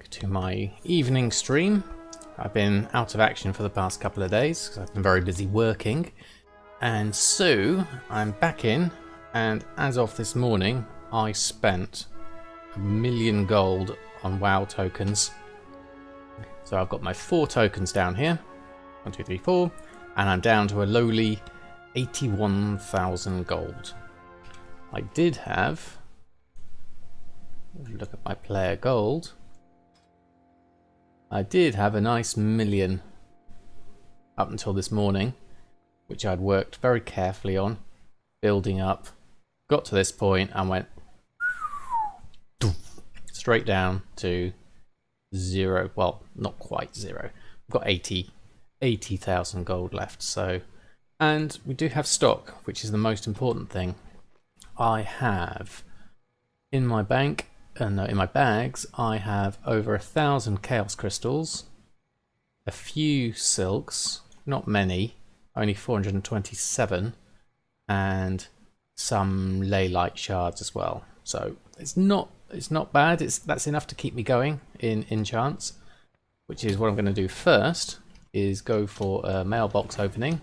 back to my evening stream. I've been out of action for the past couple of days because I've been very busy working. And so I'm back in, and as of this morning, I spent 1 million gold on WoW tokens. So I've got my 4 tokens down here. 1, 2, 3, 4. And I'm down to a lowly 81,000 gold. I did have... look at my player gold. I did have a nice 1 million up until this morning, which I'd worked very carefully on, building up. Got to this point and went straight down to 0. Well, not quite 0. I've got 80,000 gold left. So, and we do have stock, which is the most important thing. I have in my bank. In my bags, I have over 1,000 chaos crystals, a few silks, not many, only 427, and some ley light shards as well. So it's not bad. That's enough to keep me going in Enchants, which is what I'm going to do first. Is go for a mailbox opening,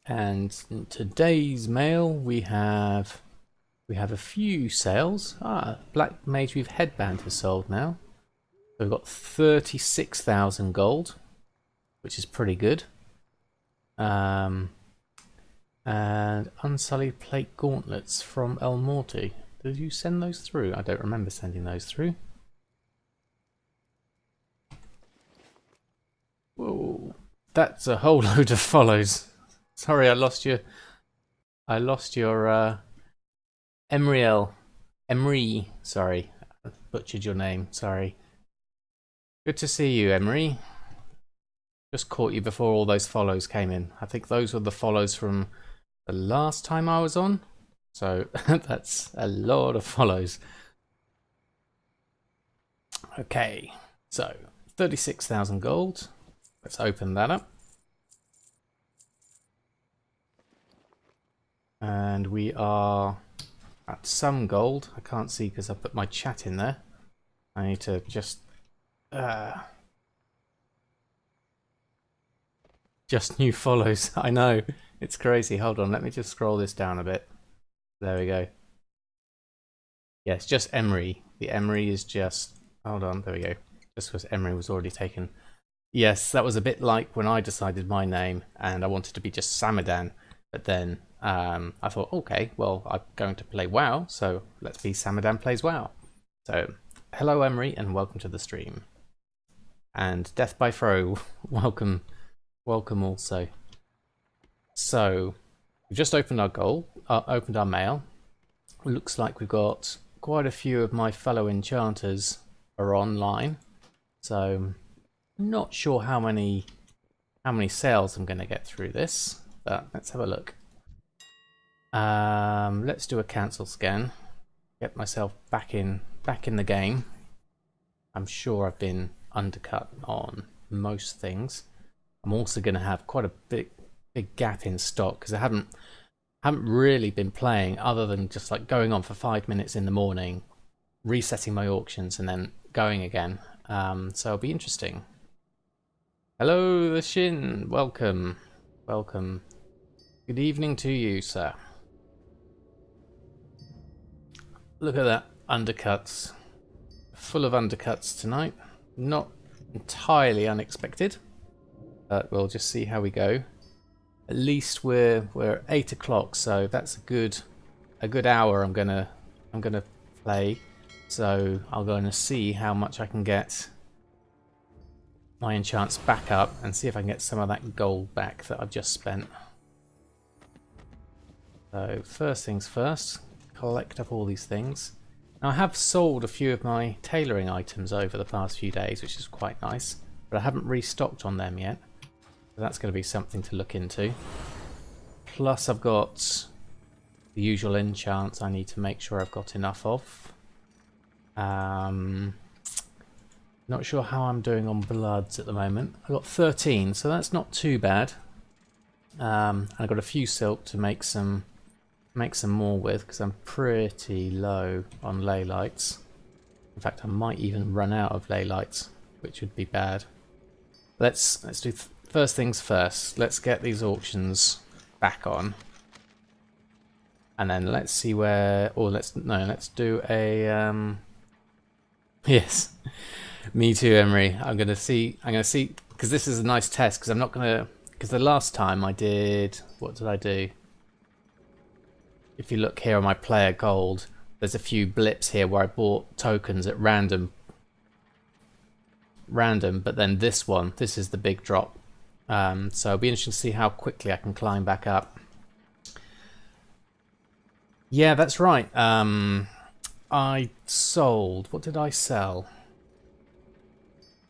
and in today's mail we have a few sales. Black Mage Weave Headband has sold now. So we've got 36,000 gold, which is pretty good. And Unsullied Plate Gauntlets from El Morty. Did you send those through? I don't remember sending those through. Whoa, that's a whole load of follows. Sorry, I lost your Emery, sorry, I butchered your name, sorry. Good to see you, Emery. Just caught you before all those follows came in. I think those were the follows from the last time I was on. So that's a lot of follows. Okay, so 36,000 gold. Let's open that up. And we are at some gold. I can't see because I put my chat in there. I need to just new follows. I know, it's crazy. Hold on, let me just scroll this down a bit. There we go. Yes, just Emery. The Emery is just, hold on, there we go. Just because Emery was already taken. Yes, that was a bit like when I decided my name and I wanted to be just Samadan, but then I thought, okay, well, I'm going to play WoW, so let's be Samadan Plays WoW. So, hello Emery, and welcome to the stream. And Death by Throw, welcome also. So, we've just opened our mail. Looks like we've got quite a few of my fellow enchanters are online. So, not sure how many sales I'm going to get through this, but let's have a look. Let's do a cancel scan. Get myself back in the game. I'm sure I've been undercut on most things. I'm also going to have quite a big gap in stock because I haven't really been playing other than just like going on for 5 minutes in the morning, resetting my auctions, and then going again. So it'll be interesting. Hello, the Shin. Welcome. Good evening to you, sir. Look at that, undercuts. Full of undercuts tonight. Not entirely unexpected, but we'll just see how we go. At least we're at 8 o'clock, so that's a good hour I'm gonna play. So I'm gonna see how much I can get my enchants back up and see if I can get some of that gold back that I've just spent. So first things first, collect up all these things. Now I have sold a few of my tailoring items over the past few days, which is quite nice, but I haven't restocked on them yet. So that's going to be something to look into. Plus I've got the usual enchants I need to make sure I've got enough of. Not sure how I'm doing on bloods at the moment. I've got 13, so that's not too bad. And I've got a few silk to make some more with because I'm pretty low on ley lights. In fact, I might even run out of ley lights, which would be bad. Let's do first things first. Let's get these auctions back on. And then let's see where, or let's do a, yes, me too, Emery. I'm gonna see, because this is a nice test, because I'm not gonna, because the last time I did, what did I do? If you look here on my player gold, there's a few blips here where I bought tokens at random, but then this is the big drop. So it'll be interesting to see how quickly I can climb back up. Yeah, that's right. I sold, what did I sell?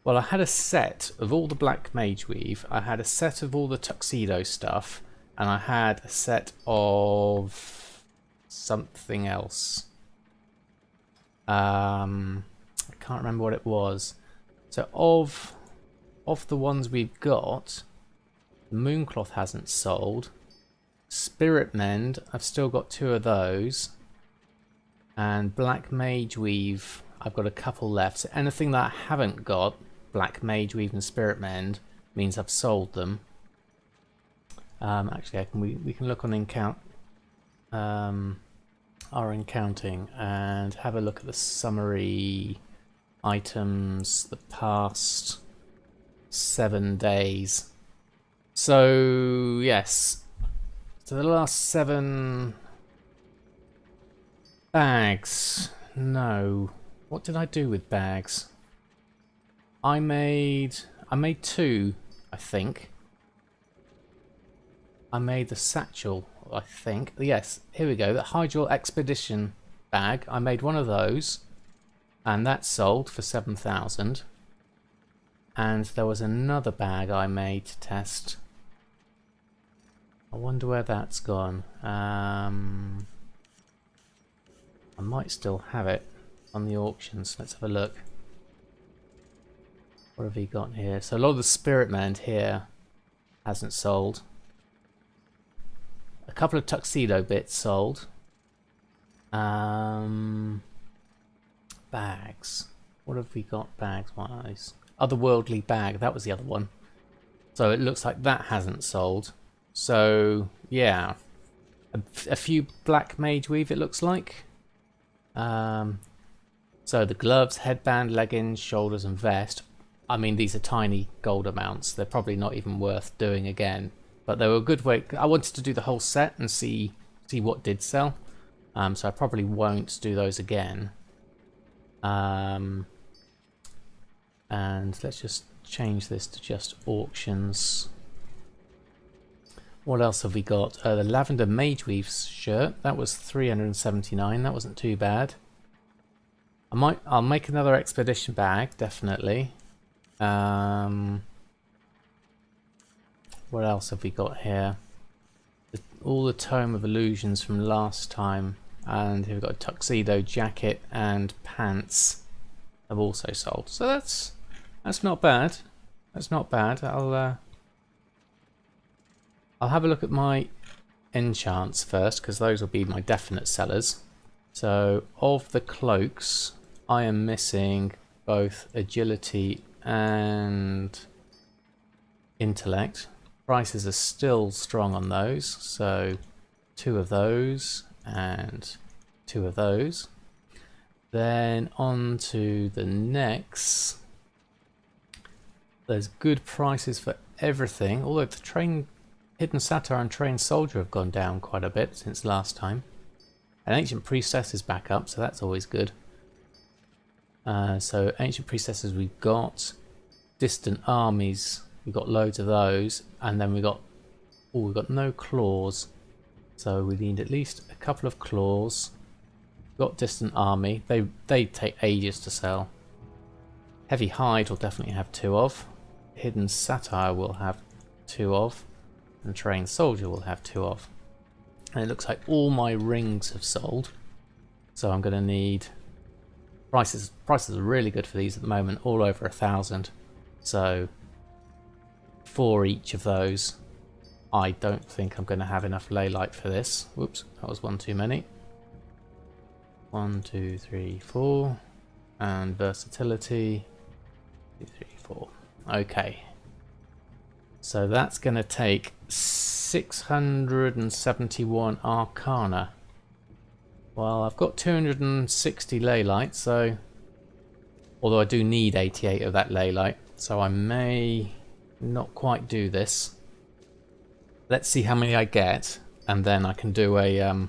Well, I had a set of all the black mage weave, I had a set of all the tuxedo stuff, and I had a set of something else. I can't remember what it was. So of the ones we've got, Mooncloth hasn't sold. Spirit Mend, I've still got 2 of those. And Black Mage Weave, I've got a couple left. So anything that I haven't got, Black Mage Weave and Spirit Mend, means I've sold them. Actually, we can look on our encounting and have a look at the summary items the past 7 days. So yes, so the last 7 bags. No, what did I do with bags? I made 2, I think. I made the satchel, I think. Yes, here we go. The Hydral Expedition bag. I made one of those, and that sold for 7,000. And there was another bag I made to test. I wonder where that's gone. I might still have it on the auctions. Let's have a look. What have we got here? So a lot of the Spirit Mend here hasn't sold. A couple of tuxedo bits sold. Bags. What have we got bags wise? Otherworldly bag. That was the other one. So it looks like that hasn't sold. So yeah, a few black mage weave it looks like. So the gloves, headband, leggings, shoulders and vest. I mean, these are tiny gold amounts. They're probably not even worth doing again. But they were a good way. I wanted to do the whole set and see what did sell. So I probably won't do those again. And let's just change this to just auctions. What else have we got? The Lavender Mage Weave shirt. That was 379. That wasn't too bad. I'll make another expedition bag, definitely. What else have we got here? All the Tome of Illusions from last time, and we've got a tuxedo jacket and pants have also sold. So that's not bad. That's not bad. I'll have a look at my enchants first, because those will be my definite sellers. So of the cloaks, I am missing both agility and intellect. Prices are still strong on those, so 2 of those and 2 of those. Then on to the next. There's good prices for everything, although the Hidden Satire and Trained Soldier have gone down quite a bit since last time. And Ancient Priestess is back up, so that's always good. So Ancient Priestesses we've got. Distant Armies, we've got loads of those. And then we've got no claws. So we need at least a couple of claws. We've got Distant Army. They take ages to sell. Heavy Hide will definitely have 2 of. Hidden Satire will have 2 of. And Trained Soldier will have 2 of. And it looks like all my rings have sold. So I'm going to need... Prices are really good for these at the moment, all over 1,000. So 4 each of those. I don't think I'm going to have enough ley light for this. Whoops, that was one too many. 1, 2, 3, 4. and versatility. 2, 3, 4. Okay. So that's going to take 671 Arcana. Well, I've got 260 ley light, so although I do need 88 of that ley light, so I may not quite do this. Let's see how many I get, and then I can do a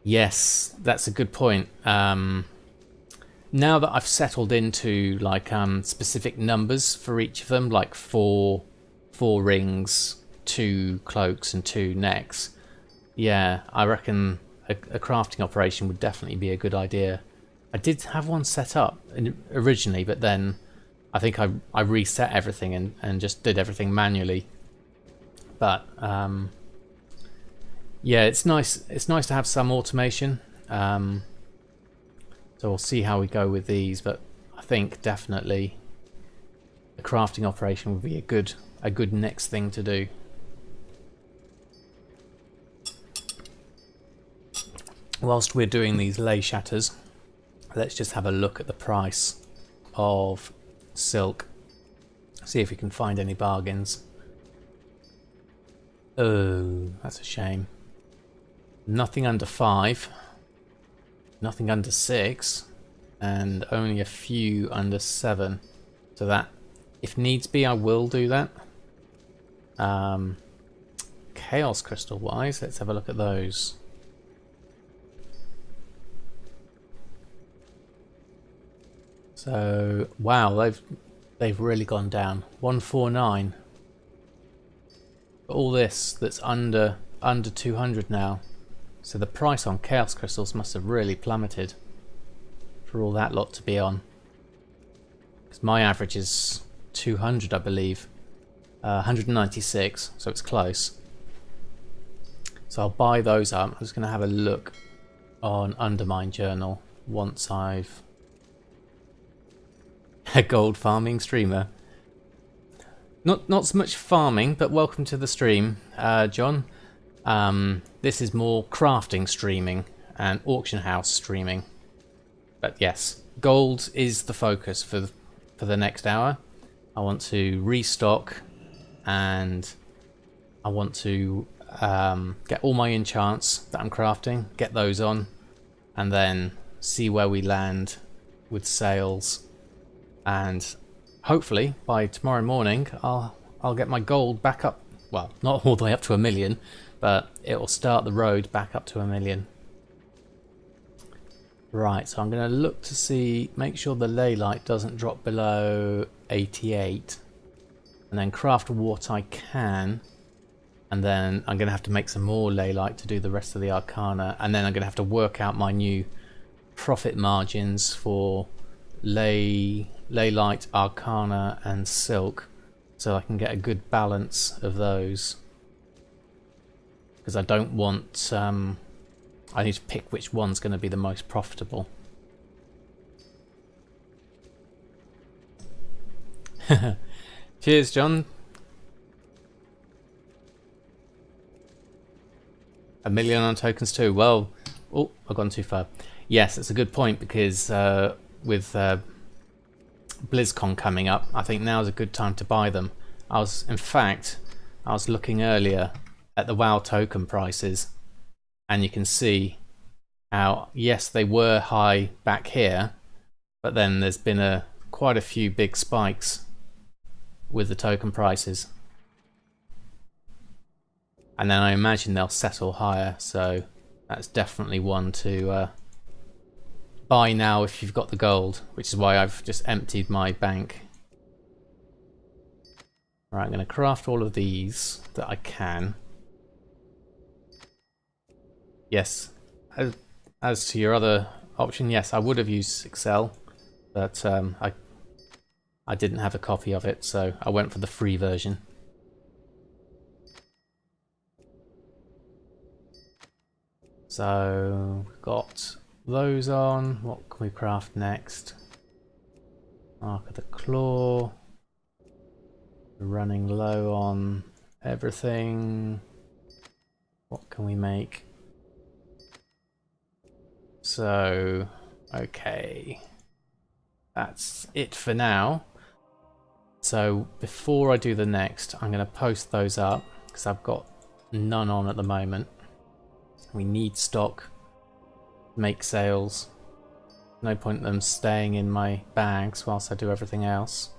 yes, that's a good point. Now that I've settled into like specific numbers for each of them, like four rings, 2 cloaks, and 2 necks. Yeah, I reckon a crafting operation would definitely be a good idea. I did have one set up originally, but then I think I reset everything and just did everything manually. But yeah, it's nice to have some automation. So we'll see how we go with these, but I think definitely a crafting operation would be a good next thing to do. Whilst we're doing these ley shatters, let's just have a look at the price of silk. See if we can find any bargains. Oh, that's a shame. Nothing under 5. Nothing under 6. And only a few under 7. So that, if needs be, I will do that. Chaos crystal wise, let's have a look at those. So wow, they've really gone down. 149. All this that's under 200 now. So the price on chaos crystals must have really plummeted for all that lot to be on. Because my average is 200, I believe. 196, so it's close. So I'll buy those up. I'm just going to have a look on Undermine Journal once I've a gold farming streamer. Not so much farming, but welcome to the stream, John. This is more crafting streaming and auction house streaming. But yes, gold is the focus for the next hour. I want to restock, and I want to get all my enchants that I'm crafting, get those on, and then see where we land with sales. And hopefully by tomorrow morning I'll get my gold back up. Well, not all the way up to 1 million, but it will start the road back up to 1 million. Right, so I'm going to look to see, make sure the ley light doesn't drop below 88, and then craft what I can, and then I'm going to have to make some more ley light to do the rest of the arcana, and then I'm going to have to work out my new profit margins for ley light, arcana, and silk, so I can get a good balance of those. Because I don't want, I need to pick which one's going to be the most profitable. Cheers, John. 1 million on tokens too. Well, oh, I've gone too far. Yes, it's a good point, because with BlizzCon coming up, I think now is a good time to buy them. In fact, I was looking earlier at the WoW token prices, and you can see how, yes, they were high back here, but then there's been quite a few big spikes with the token prices. And then I imagine they'll settle higher, so that's definitely one to buy now if you've got the gold, which is why I've just emptied my bank. Right, I'm going to craft all of these that I can. Yes, as to your other option, yes, I would have used Excel, but I didn't have a copy of it, so I went for the free version. So, got those on. What can we craft next? Mark of the Claw. Running low on everything. What can we make? So, okay. That's it for now. So before I do the next, I'm going to post those up because I've got none on at the moment. We need stock, make sales. No point in them staying in my bags whilst I do everything else.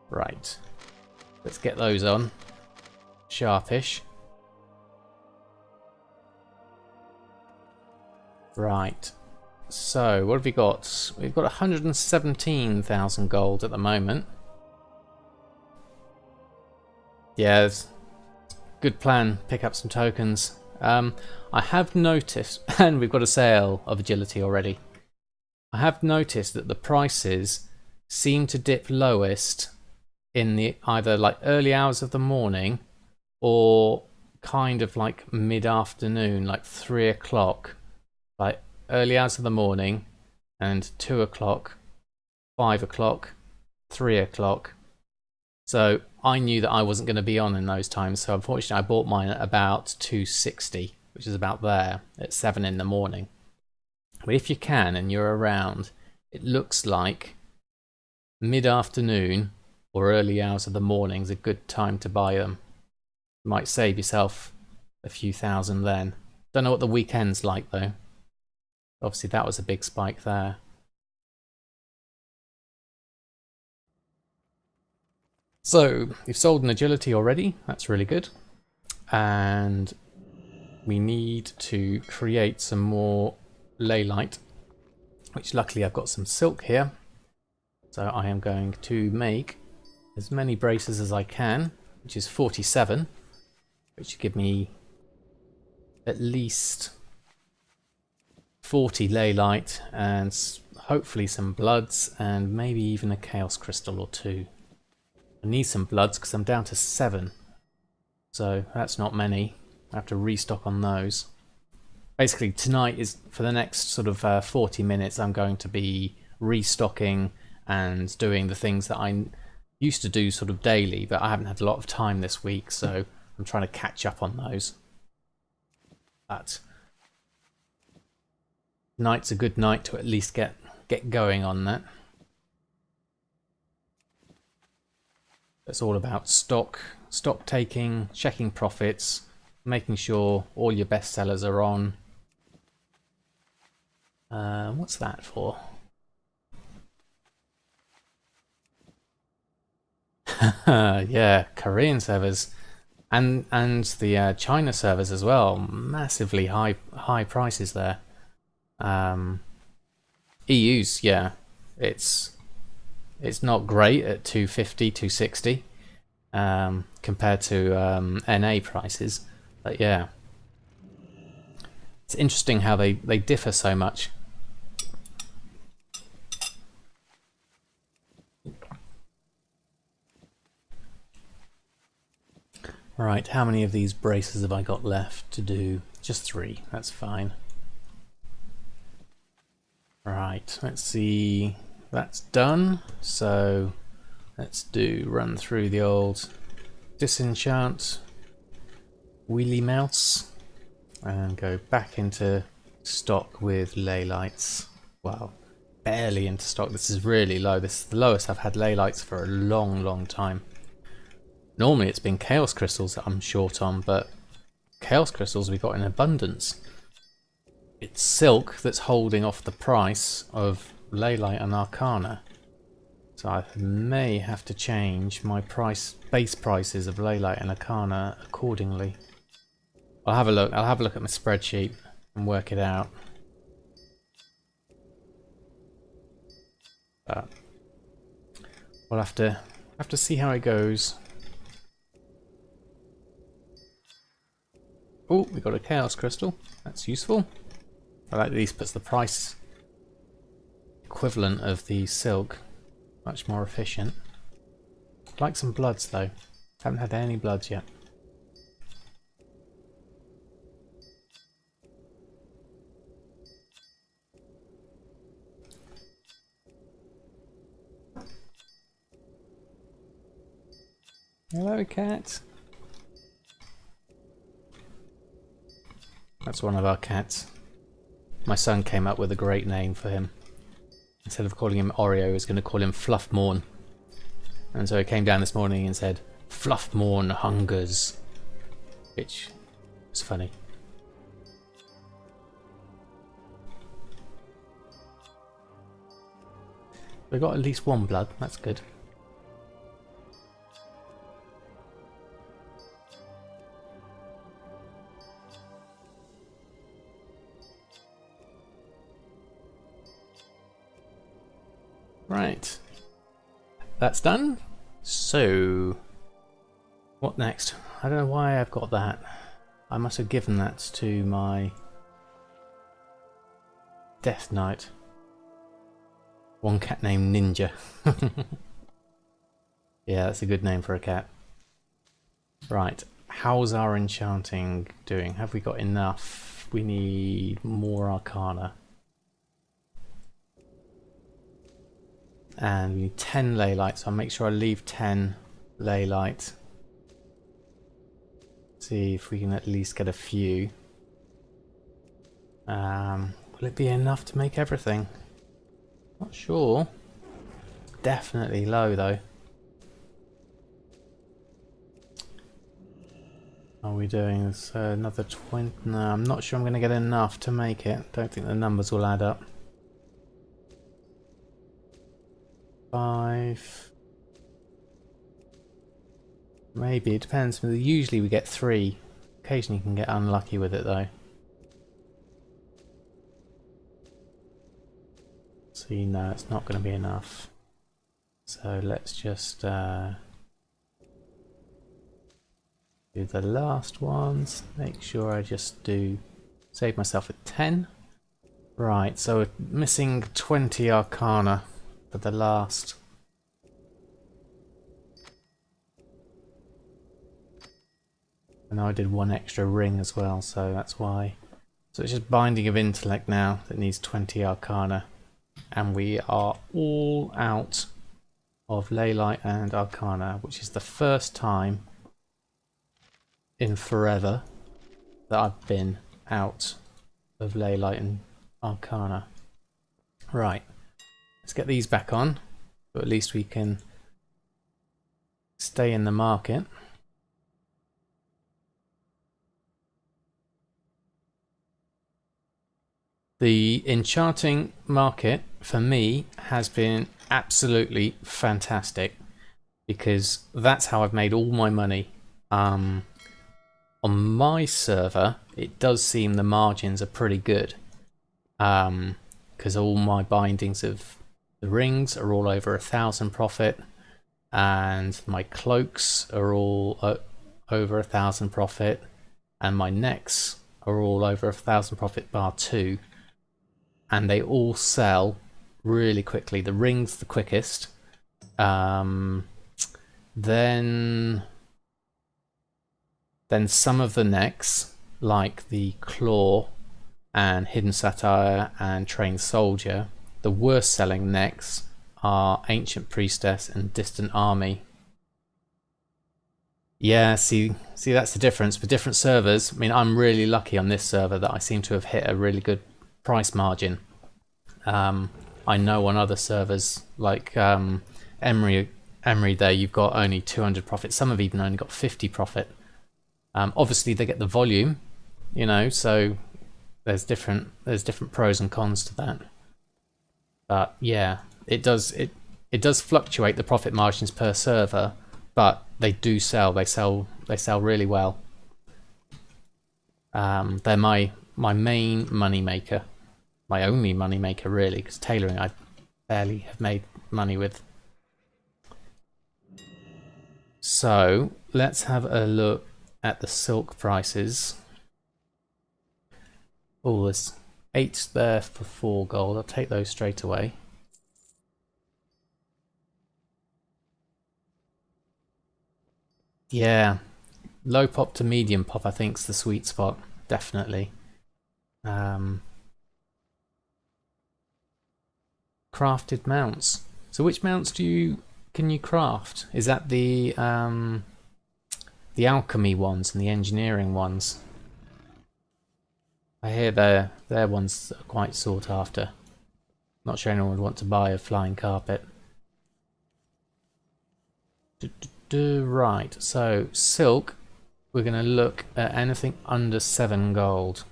Right. Let's get those on. Sharpish. Right. So, what have we got? We've got 117,000 gold at the moment. Yeah, good plan. Pick up some tokens. I have noticed, and we've got a sale of agility already. I have noticed that the prices seem to dip lowest in the either like early hours of the morning or kind of like mid-afternoon, like 3 o'clock. Like early hours of the morning and 2 o'clock, 5 o'clock, 3 o'clock. So I knew that I wasn't going to be on in those times, so unfortunately I bought mine at about 260, which is about there at 7 in the morning. But if you can and you're around, it looks like mid-afternoon or early hours of the morning is a good time to buy them. You might save yourself a few thousand then. Don't know what the weekend's like though. Obviously that was a big spike there. So you've sold an agility already, that's really good. And we need to create some more ley light, which luckily I've got some silk here. So I am going to make as many braces as I can, which is 47, which give me at least 40 ley light and hopefully some bloods and maybe even a chaos crystal or two. I need some bloods because I'm down to 7, so that's not many. I have to restock on those. Basically tonight is for the next sort of 40 minutes I'm going to be restocking and doing the things that I used to do sort of daily, but I haven't had a lot of time this week, so I'm trying to catch up on those. But night's a good night to at least get going on that. It's all about stock taking, checking profits, making sure all your best sellers are on. What's that for? Yeah, Korean servers and the China servers as well. Massively high prices there. EU's, yeah, it's not great at 250, 260 compared to NA prices, but yeah, it's interesting how they differ so much. Right, how many of these braces have I got left to do? Just 3, that's fine. Right, let's see, that's done, so let's run through the old disenchant, wheelie mouse, and go back into stock with ley lights. Well, barely into stock, this is really low, this is the lowest I've had ley lights for a long time. Normally it's been chaos crystals that I'm short on, but chaos crystals we've got in abundance. It's silk that's holding off the price of ley light and arcana. So I may have to change my base prices of ley light and arcana accordingly. I'll have a look at my spreadsheet and work it out. But we'll have to see how it goes. Oh, we got a chaos crystal. That's useful. Well, at least puts the price equivalent of the silk. Much more efficient. I'd like some bloods though. Haven't had any bloods yet. Hello, cat. That's one of our cats. My son came up with a great name for him. Instead of calling him Oreo, he was going to call him Fluffmorn. And so he came down this morning and said, Fluffmorn hungers. Which was funny. We got at least one blood, that's good. Right, that's done. So, what next? I don't know why I've got that. I must have given that to my Death Knight. One cat named Ninja. Yeah, that's a good name for a cat. Right, how's our enchanting doing? Have we got enough? We need more Arcana. And we need 10 ley light, so I'll make sure I leave 10 ley light. See if we can at least get a few. Will it be enough to make everything? Not sure. Definitely low though. Are we doing this another 20? No, I'm not sure I'm going to get enough to make it. Don't think the numbers will add up. 5. Maybe, it depends. Usually we get 3. Occasionally you can get unlucky with it though. See, no, it's not going to be enough. So let's just do the last ones. Make sure I just do save myself a 10. Right, so we're missing 20 Arcana for the last. And I did 1 extra ring as well, so that's why. So it's just Binding of Intellect now that needs 20 Arcana. And we are all out of Leylight and Arcana, which is the first time in forever that I've been out of Leylight and Arcana. Right, let's get these back on, but at least we can stay in the market. The enchanting market for me has been absolutely fantastic because that's how I've made all my money. On my server, it does seem the margins are pretty good because all my bindings of the rings are all over 1,000 profit, and my cloaks are all over 1,000 profit, and my necks are all over 1,000 profit bar 2. And they all sell really quickly. The ring's the quickest. Then some of the necks, like the Claw and Hidden Satire and Trained Soldier, the worst selling necks are Ancient Priestess and Distant Army. Yeah, see that's the difference. For different servers, I mean, I'm really lucky on this server that I seem to have hit a really good price margin. I know on other servers like Emery there, you've got only 200 profit. Some have even only got 50 profit. Obviously they get the volume, you know, so there's different pros and cons to that. But yeah, it does fluctuate the profit margins per server, but they do sell. They sell really well. They're my main money maker. My only money maker really, because tailoring I barely have made money with. So let's have a look at the silk prices. Oh, there's 8 there for 4 gold. I'll take those straight away. Yeah, low pop to medium pop I think is the sweet spot, definitely. Crafted mounts. So which mounts can you craft? Is that the alchemy ones and the engineering ones? I hear their ones are quite sought after. Not sure anyone would want to buy a flying carpet. Right, so silk, we're going to look at anything under 7 gold.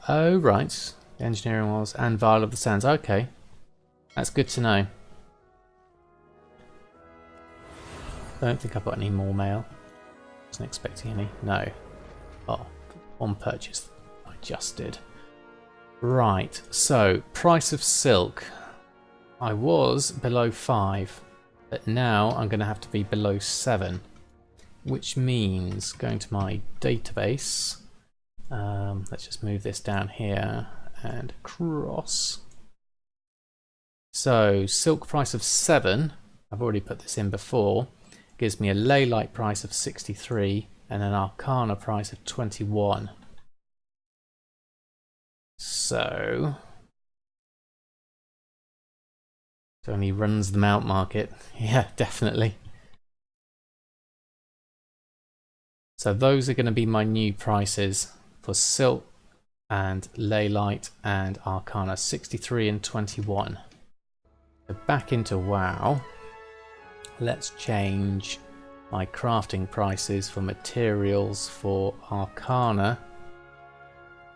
Oh, right. The engineering walls and Vial of the Sands. Okay. That's good to know. Don't think I've got any more mail. Wasn't expecting any. No. Oh, one purchase I just did. Right, so price of silk. I was below 5, but now I'm going to have to be below 7, which means going to my database. Let's just move this down here and across. So silk price of 7, I've already put this in before, gives me a ley light price of 63 and an arcana price of 21. So only runs the mount market. Yeah, definitely. So those are going to be my new prices for silk and ley light and arcana, 63 and 21. So back into WoW. Let's change my crafting prices for materials for arcana.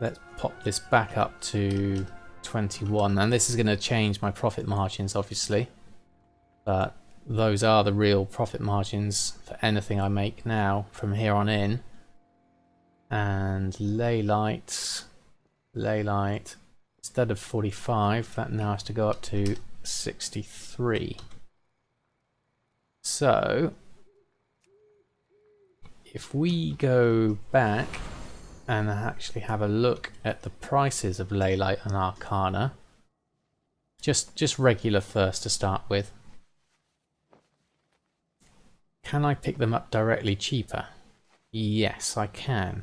Let's pop this back up to 21, and this is going to change my profit margins obviously, but those are the real profit margins for anything I make now from here on in. And ley light, instead of 45, that now has to go up to 63. So if we go back and actually have a look at the prices of ley light and arcana, just regular first to start with. Can I pick them up directly cheaper? Yes, I can.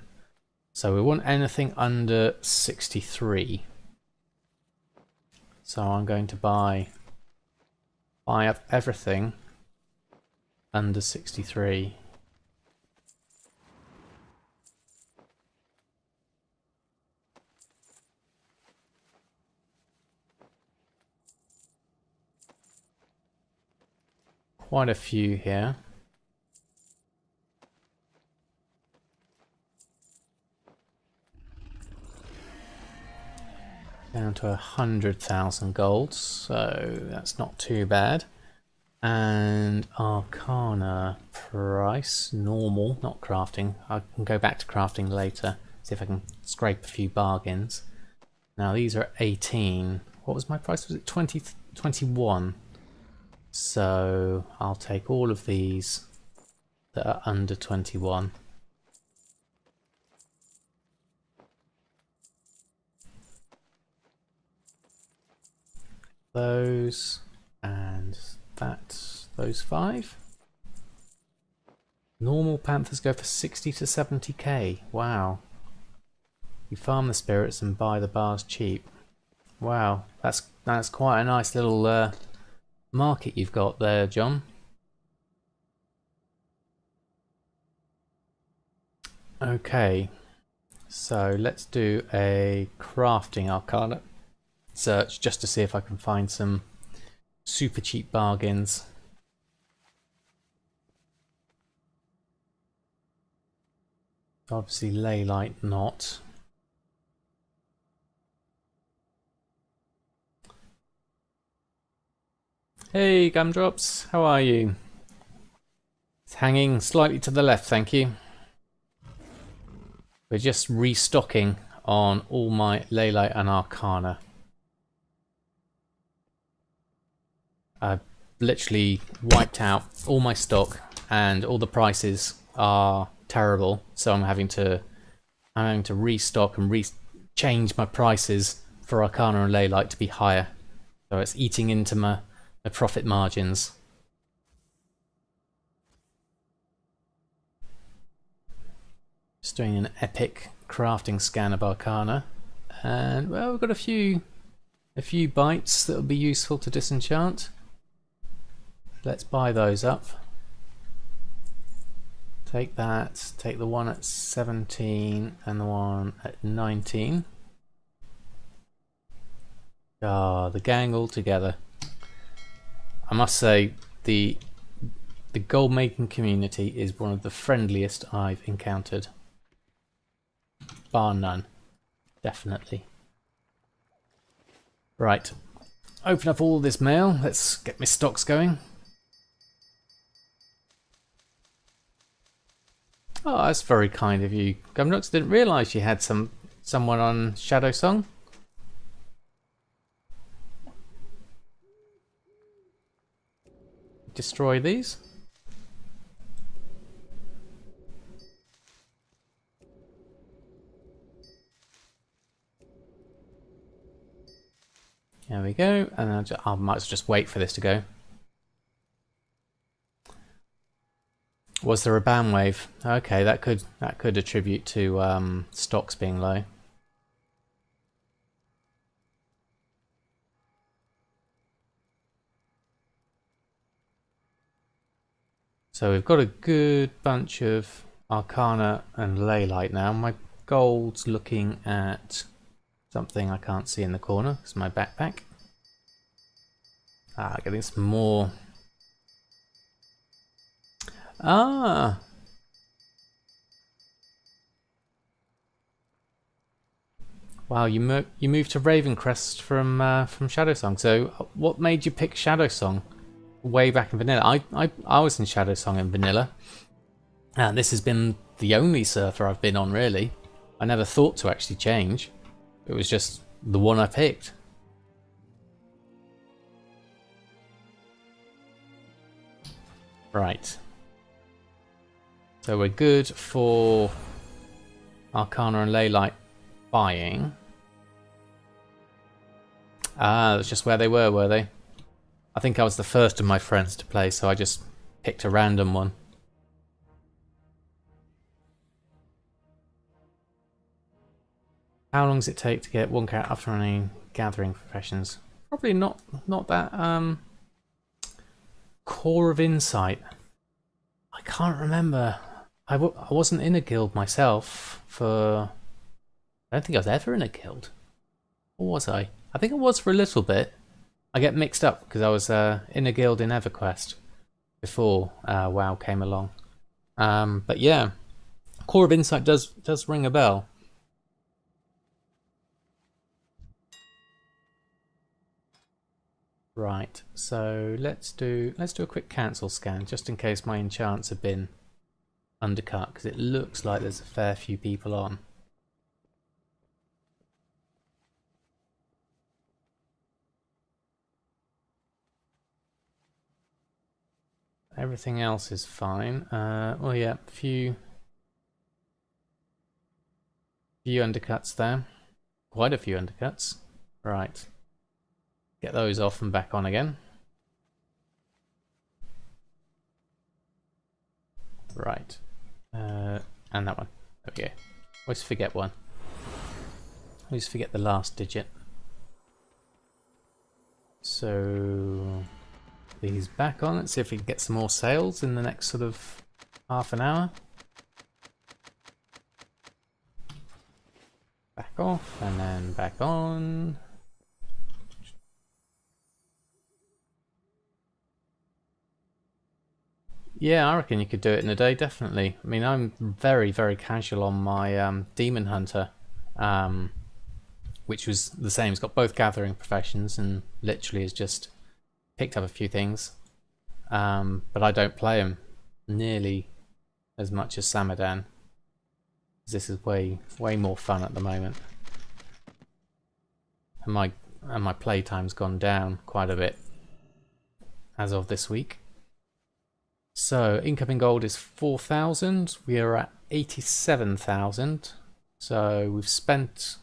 So we want anything under 63. So I'm going to buy up everything under 63. Quite a few here. Down to 100,000 gold, so that's not too bad. And arcana price, normal, not crafting. I can go back to crafting later, see if I can scrape a few bargains. Now these are 18. What was my price? Was it 20, 21? So I'll take all of these that are under 21. Those and those 5. Normal panthers go for 60 to 70k. Wow. You farm the spirits and buy the bars cheap. Wow, that's quite a nice little market you've got there, John. Okay, so let's do a crafting arcana search just to see if I can find some super cheap bargains. Obviously ley light not. Hey Gumdrops, how are you? It's hanging slightly to the left, thank you. We're just restocking on all my ley light and arcana. I've literally wiped out all my stock and all the prices are terrible, so I'm having to restock and change my prices for arcana and ley light to be higher. So it's eating into my profit margins. Just doing an epic crafting scan of arcana, and well, we've got a few bites that will be useful to disenchant. Let's buy those up. Take that, take the one at 17 and the one at 19. Ah, the gang all together. I must say, the gold making community is one of the friendliest I've encountered. Bar none. Definitely. Right. Open up all this mail. Let's get my stocks going. Oh, that's very kind of you. Gumdrops, didn't realise you had someone on Shadow Song. Destroy these. There we go, and I might as well just wait for this to go. Was there a ban wave? Okay, that could attribute to stocks being low. So we've got a good bunch of Arcana and Leylight now. My gold's looking at something I can't see in the corner. It's my backpack. Ah, getting some more. Ah. Wow, you moved to Ravencrest from Shadowsong. So what made you pick Shadowsong way back in vanilla? I was in Shadowsong in vanilla, and this has been the only server I've been on really. I never thought to actually change. It was just the one I picked. Right. So we're good for Arcana and Leylight buying. Ah, that's just where they were they? I think I was the first of my friends to play, so I just picked a random one. How long does it take to get one character after running gathering professions? Probably not that core of insight. I can't remember. I wasn't in a guild myself for... I don't think I was ever in a guild. Or was I? I think I was for a little bit. I get mixed up because I was in a guild in EverQuest before WoW came along. But yeah, core of insight does ring a bell. Right, so let's do a quick cancel scan just in case my enchants have been undercut, because it looks like there's a fair few people on. Everything else is fine. Well, yeah, few undercuts there. Quite a few undercuts. Right. Get those off and back on again. Right. And that one. Okay. Always forget one. Always forget the last digit. So these back on. Let's see if we can get some more sales in the next sort of half an hour. Back off and then back on. Yeah, I reckon you could do it in a day, definitely. I mean, I'm very, very casual on my Demon Hunter, which was the same. It's got both gathering professions and literally has just picked up a few things. But I don't play them nearly as much as Samadan. This is way more fun at the moment. And my playtime's gone down quite a bit as of this week. So incoming gold is 4,000. We are at 87,000. So we've spent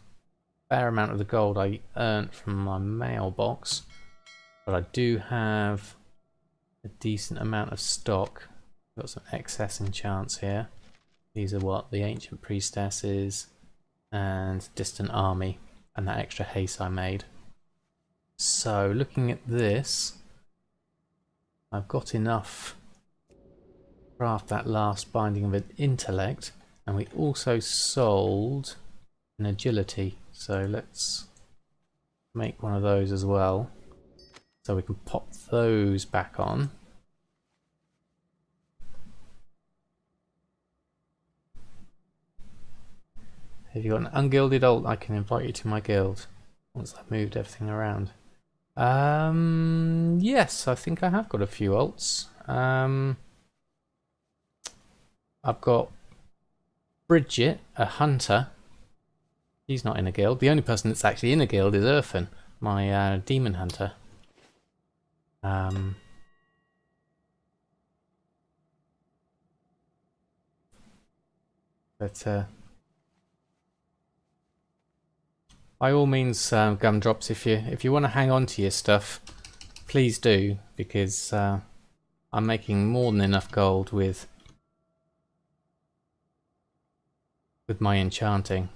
a fair amount of the gold I earned from my mailbox, but I do have a decent amount of stock. Got some excess enchants here. These are what? The Ancient Priestesses and Distant Army, and that extra haste I made. So looking at this, I've got enough craft that last binding of an intellect, and we also sold an agility. So let's make one of those as well, so we can pop those back on. If you've got an ungilded alt, I can invite you to my guild once I've moved everything around. Yes, I think I have got a few alts. I've got Bridget, a hunter. He's not in a guild. The only person that's actually in a guild is Urfin, my demon hunter. But by all means, Gumdrops, if you want to hang on to your stuff, please do, because I'm making more than enough gold with my enchanting.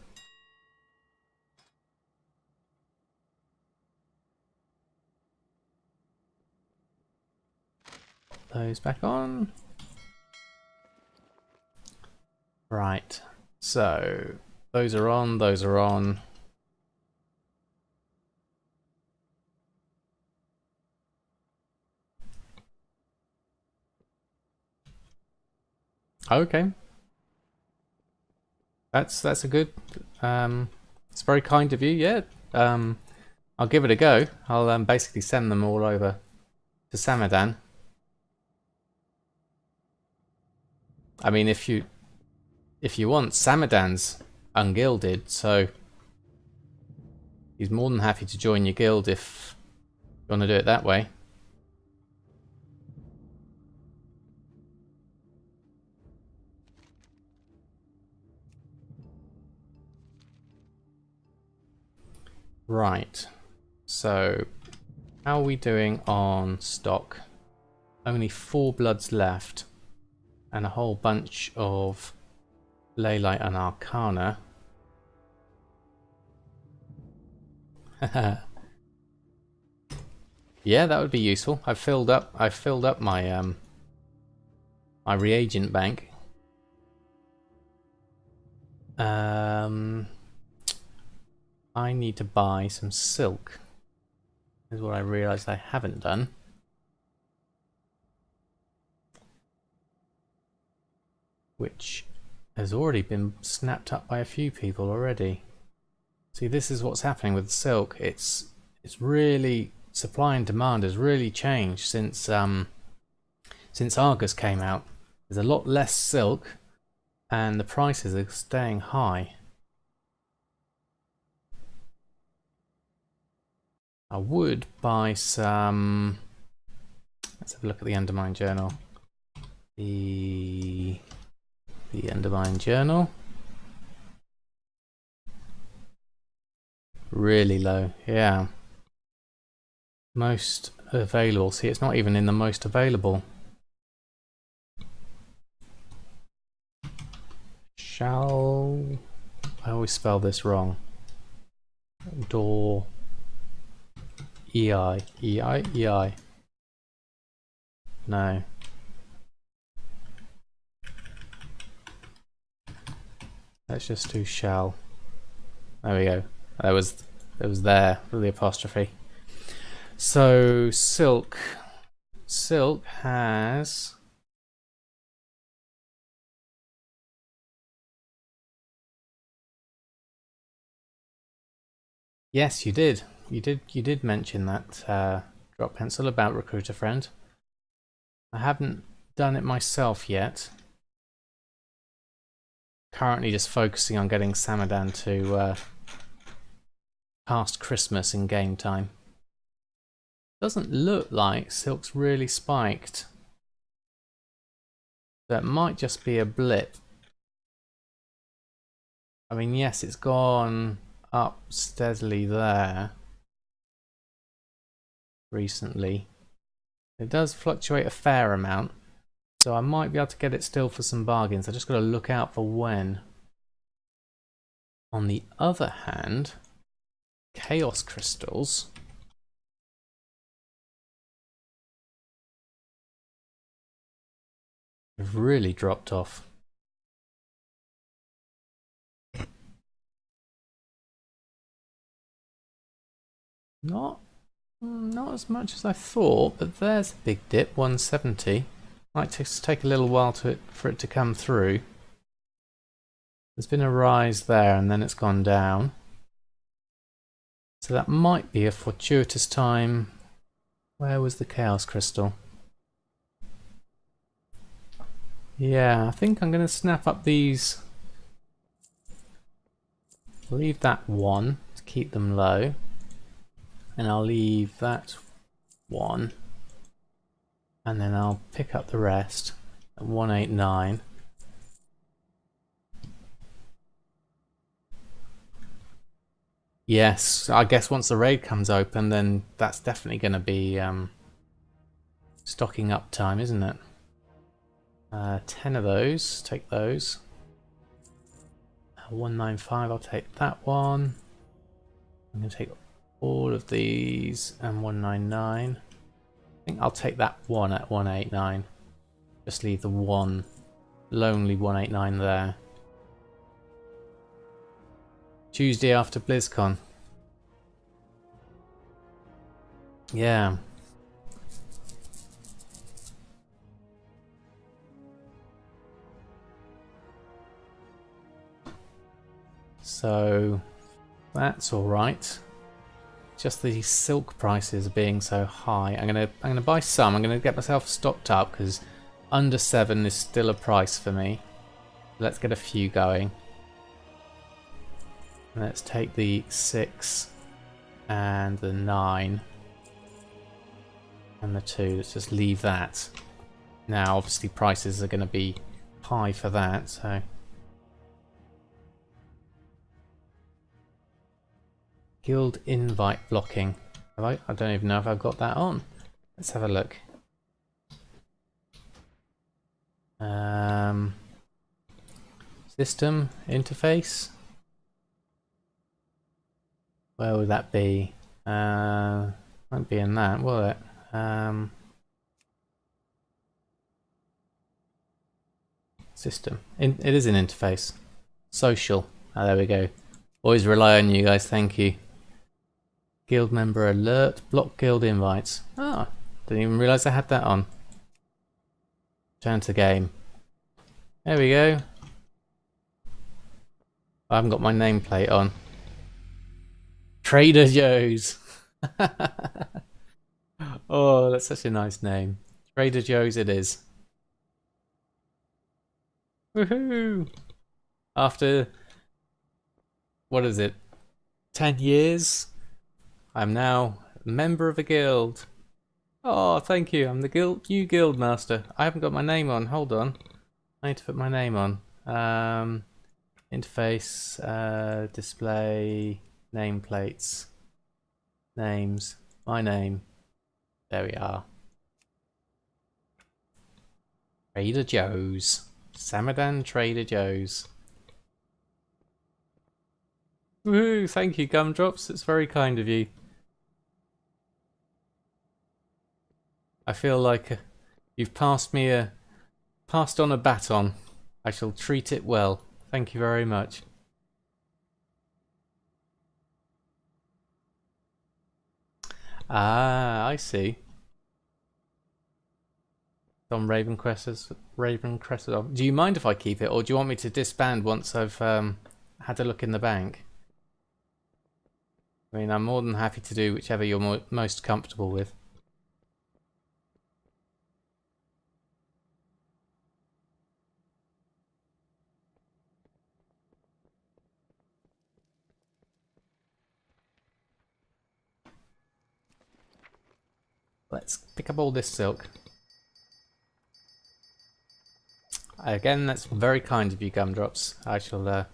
Put those back on. Right, so those are on, those are on. Okay. That's a good, it's very kind of you, yeah. I'll give it a go. I'll basically send them all over to Samadan. I mean, if you want, Samadan's ungilded, so he's more than happy to join your guild if you want to do it that way. Right, so how are we doing on stock? Only 4 bloods left and a whole bunch of Leylight and Arcana. Yeah, that would be useful. I've filled up my my reagent bank. I need to buy some silk. Is what I realized I haven't done. Which has already been snapped up by a few people already. See, this is what's happening with silk. It's really, supply and demand has really changed since Argus came out. There's a lot less silk and the prices are staying high. I would buy some. Let's have a look at the Undermine Journal. The Undermine Journal. Really low, yeah. Most available. See, it's not even in the most available. I always spell this wrong. Door. EI. No. Let's just do shall. There we go. That was there with the apostrophe. So silk has yes, you did. You did mention that drop pencil about recruiter friend. I haven't done it myself yet. Currently just focusing on getting Samadan to past Christmas in game time. Doesn't look like silk's really spiked. That might just be a blip. I mean, yes, it's gone up steadily there recently. It does fluctuate a fair amount, so I might be able to get it still for some bargains. I just got to look out for when. On the other hand, chaos crystals They've really dropped off. Not as much as I thought, but there's a big dip, 170. Might take a little while for it to come through. There's been a rise there and then it's gone down. So that might be a fortuitous time. Where was the Chaos Crystal? Yeah, I think I'm going to snap up these. Leave that one to keep them low. And I'll leave that one. And then I'll pick up the rest at 189. Yes, I guess once the raid comes open, then that's definitely going to be stocking up time, isn't it? 10 of those, take those. 195, I'll take that one. I'm going to take all of these and 199. I think I'll take that one at 189. Just leave the one lonely 189 there. Tuesday after BlizzCon. Yeah. So that's all right. Just the silk prices being so high. I'm gonna buy some. I'm gonna get myself stocked up because under 7 is still a price for me. Let's get a few going. Let's take the 6 and the 9 and the 2. Let's just leave that. Now, obviously, prices are going to be high for that, so. Guild invite blocking. I don't even know if I've got that on. Let's have a look. System interface. Where would that be? Won't be in that, will it? System. It is an interface. Social. There we go. Always rely on you guys. Thank you. Guild member alert. Block guild invites. Ah, didn't even realise I had that on. Turn to game. There we go. I haven't got my nameplate on. Trader Joe's. Oh, that's such a nice name. Trader Joe's it is. Woohoo! After, what is it, 10 years? I'm now a member of a guild. Oh, thank you. I'm the new guild master. I haven't got my name on. Hold on. I need to put my name on. Interface, display, nameplates, names, my name. There we are. Trader Joe's. Samadan Trader Joe's. Woohoo! Thank you, Gumdrops. It's very kind of you. I feel like you've passed on a baton. I shall treat it well. Thank you very much. Ah, I see. On Ravencrest. Do you mind if I keep it, or do you want me to disband once I've had a look in the bank? I mean, I'm more than happy to do whichever you're most comfortable with. Let's pick up all this silk. Again, that's very kind of you, Gumdrops. I shall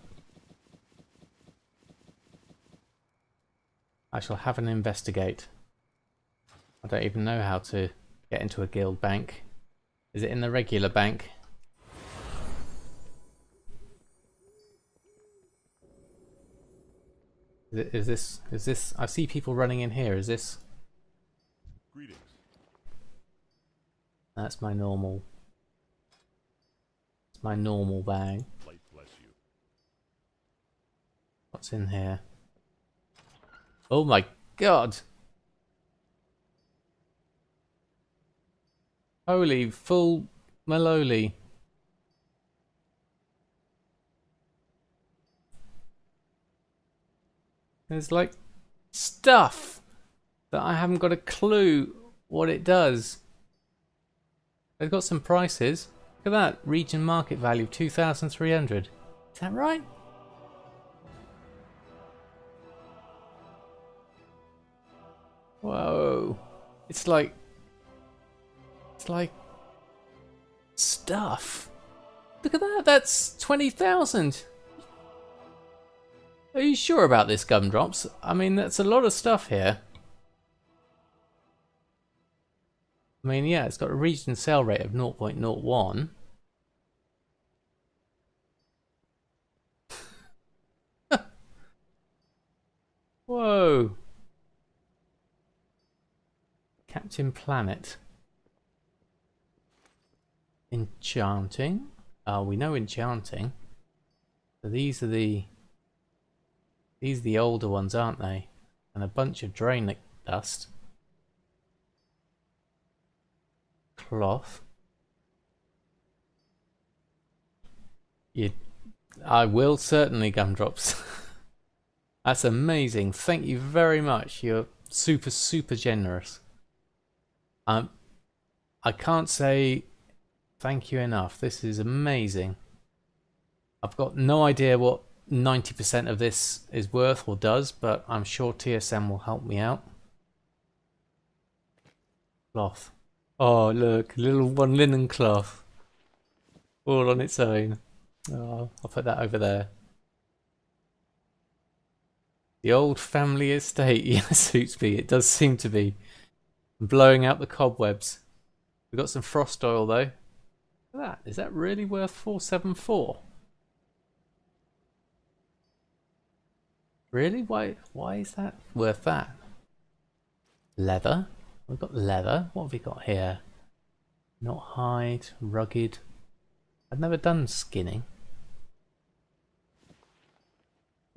have an investigate. I don't even know how to get into a guild bank. Is it in the regular bank? Is this? I see people running in here. Is this? Greetings. That's my normal. It's my normal bag. What's in here? Oh my god! Holy full maloli. There's like stuff that I haven't got a clue what it does. They've got some prices. Look at that. Region market value 2,300. Is that right? Whoa. It's like stuff. Look at that. That's 20,000. Are you sure about this, Gumdrops? I mean, that's a lot of stuff here. I mean, yeah, it's got a region sale rate of 0.01. Whoa. Captain Planet. Enchanting. Oh, we know enchanting. So these are the older ones, aren't they? And a bunch of drain dust. Cloth. I will certainly, Gumdrops. That's amazing. Thank you very much. You're super, super generous. I can't say thank you enough. This is amazing. I've got no idea what 90% of this is worth or does, but I'm sure TSM will help me out. Cloth. Oh, look, a little one linen cloth. All on its own. Oh, I'll put that over there. The old family estate. Yeah, suits me. It does seem to be. Blowing out the cobwebs. We've got some frost oil though. Look at that. Is that really worth 474? Really? Why is that worth that? Leather. We've got leather. What have we got here? Not hide, rugged. I've never done skinning.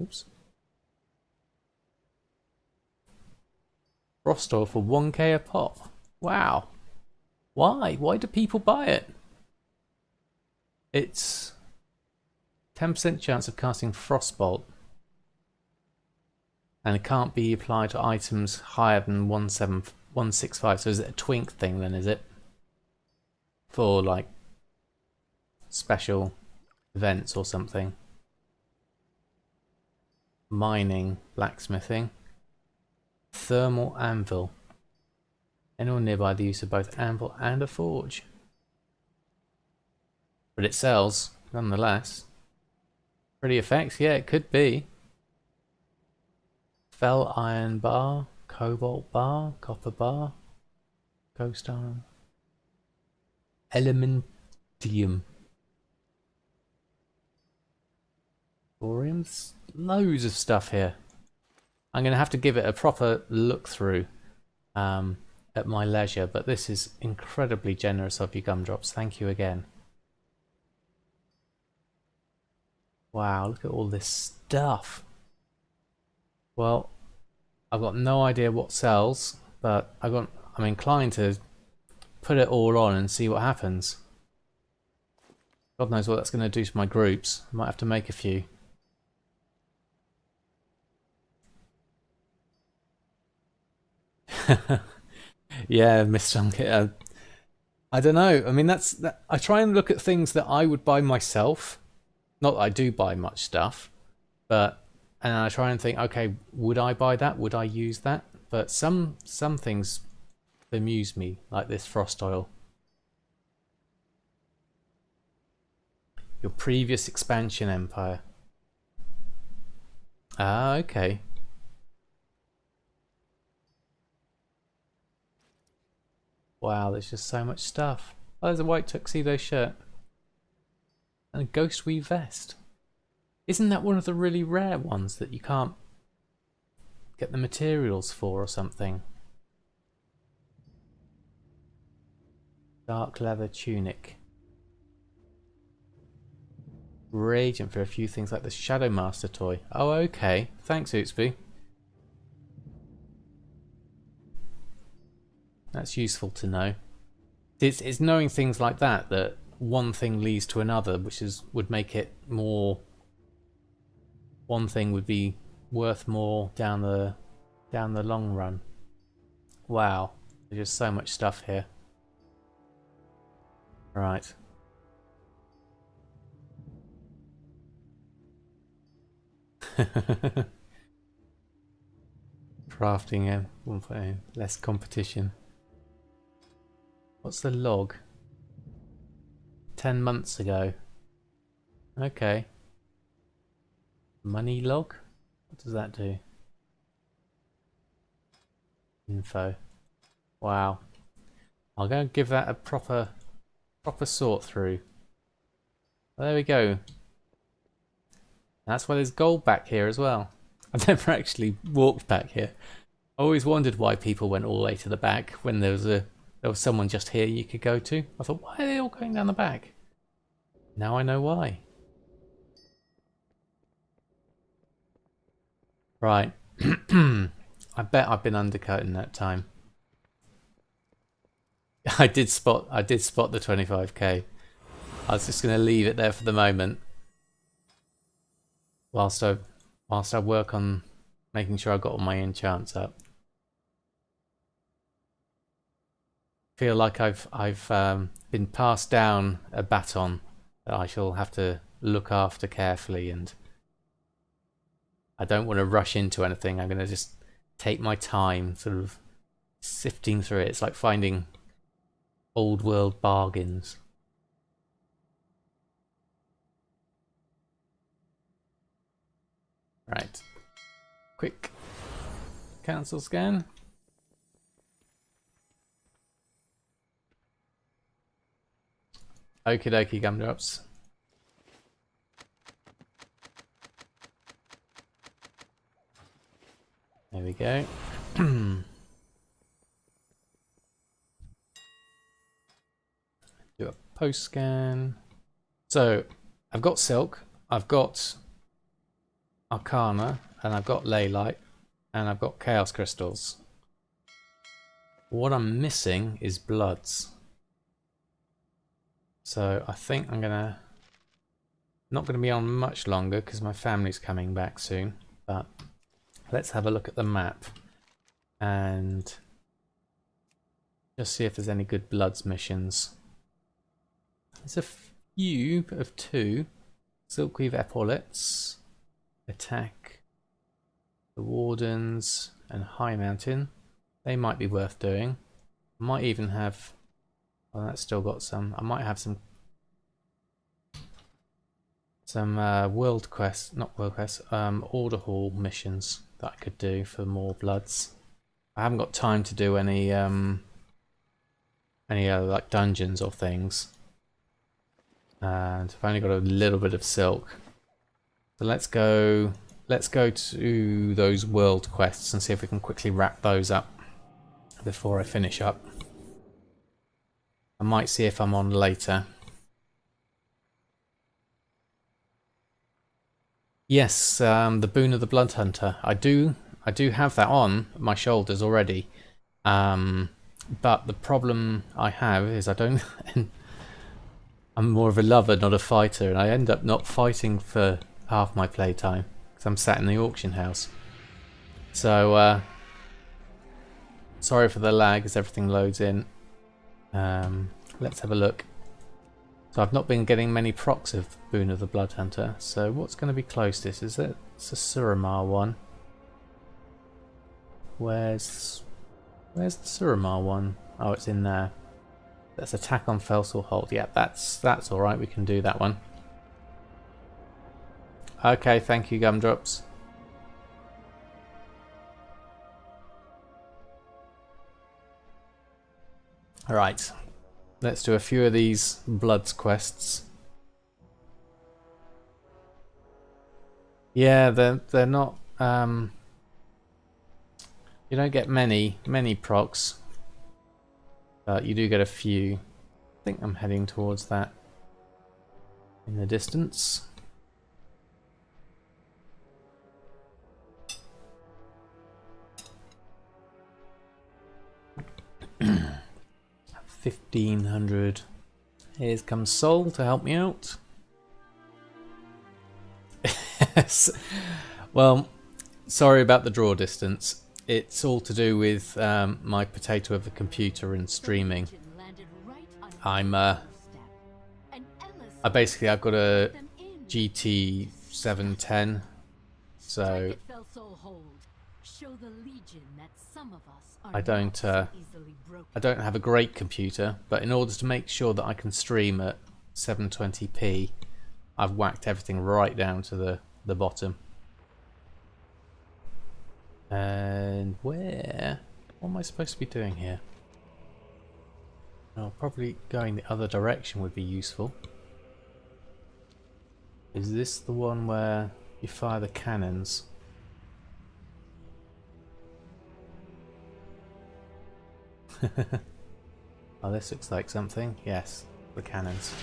Oops. Frost oil for 1k a pop. Wow. Why? Why do people buy it? It's 10% chance of casting Frostbolt. And it can't be applied to items higher than 165. So is it a twink thing then, is it? For like special events or something. Mining, blacksmithing. Thermal anvil. Anyone nearby the use of both anvil and a forge. But it sells, nonetheless. Pretty effects, yeah, it could be. Fell iron bar, cobalt bar, copper bar, ghost iron. Elementium. Thoriums. Loads of stuff here. I'm going to have to give it a proper look through at my leisure, but this is incredibly generous of you, Gumdrops. Thank you again. Wow, look at all this stuff. Well, I've got no idea what sells, but I'm inclined to put it all on and see what happens. God knows what that's going to do to my groups. I might have to make a few. Yeah, Miss Junket. I don't know. I mean, I try and look at things that I would buy myself. Not that I do buy much stuff, and I try and think, okay, would I buy that? Would I use that? But some things amuse me, like this frost oil. Your previous expansion empire. Ah, okay. Wow, there's just so much stuff. Oh, there's a white tuxedo shirt. And a ghost weave vest. Isn't that one of the really rare ones that you can't get the materials for or something? Dark leather tunic. reagent for a few things like the Shadow Master toy. Oh, okay. Thanks, Ootsby. That's useful to know. It's knowing things like that that one thing leads to another, which would make it more. One thing would be worth more down the long run. Wow, there's just so much stuff here. Right. Crafting 1.0, less competition. What's the log? 10 months ago. Okay. Money log? What does that do? Info. Wow. I'll go and give that a proper sort through. There we go. That's why there's gold back here as well. I've never actually walked back here. I always wondered why people went all the way to the back when there was someone just here you could go to. I thought, why are they all going down the back? Now I know why. Right. I bet I've been undercut in that time. I did spot the 25k. I was just going to leave it there for the moment. Whilst I work on making sure I got all my enchants up. Feel like I've been passed down a baton that I shall have to look after carefully, and I don't want to rush into anything. I'm going to just take my time, sort of sifting through it. It's like finding old world bargains. Right. Quick cancel scan. Okie dokie, Gumdrops. There we go. Do a post scan. So I've got Silk, I've got Arcana, and I've got Leylight, and I've got Chaos Crystals. What I'm missing is Bloods. So I think I'm not gonna be on much longer because my family's coming back soon. But let's have a look at the map and just see if there's any good Bloods missions. There's a few of 2. Silkweave Epaulets, Attack, the Wardens, and High Mountain. They might be worth doing. I might even have. Well, that's still got some. I might have some world quests, not world quests, order hall missions that I could do for more Bloods. I haven't got time to do any other like dungeons or things, and I've only got a little bit of Silk. So let's go to those world quests and see if we can quickly wrap those up before I finish up. I might see if I'm on later. Yes, the Boon of the Blood Hunter. I do have that on my shoulders already. But the problem I have is I don't. I'm more of a lover, not a fighter, and I end up not fighting for half my playtime because I'm sat in the auction house. So sorry for the lag as everything loads in. Let's have a look. So I've not been getting many procs of Boon of the Blood Hunter. So what's going to be closest? Is it? It's a Suramar one. Where's the Suramar one? Oh, it's in there. That's attack on Felsor Hold. Yeah, that's all right. We can do that one. Okay, thank you, Gumdrops. All right. Let's do a few of these Bloods quests. Yeah, they're not. You don't get many procs, but you do get a few. I think I'm heading towards that in the distance. 1500. Here comes Sol to help me out. Well, sorry about the draw distance. It's all to do with my potato of a computer and streaming. I've got a GT 710, so I don't have a great computer, but in order to make sure that I can stream at 720p, I've whacked everything right down to the bottom. And what am I supposed to be doing here? Well, probably going the other direction would be useful. Is this the one where you fire the cannons? Oh, this looks like something. Yes, the cannons.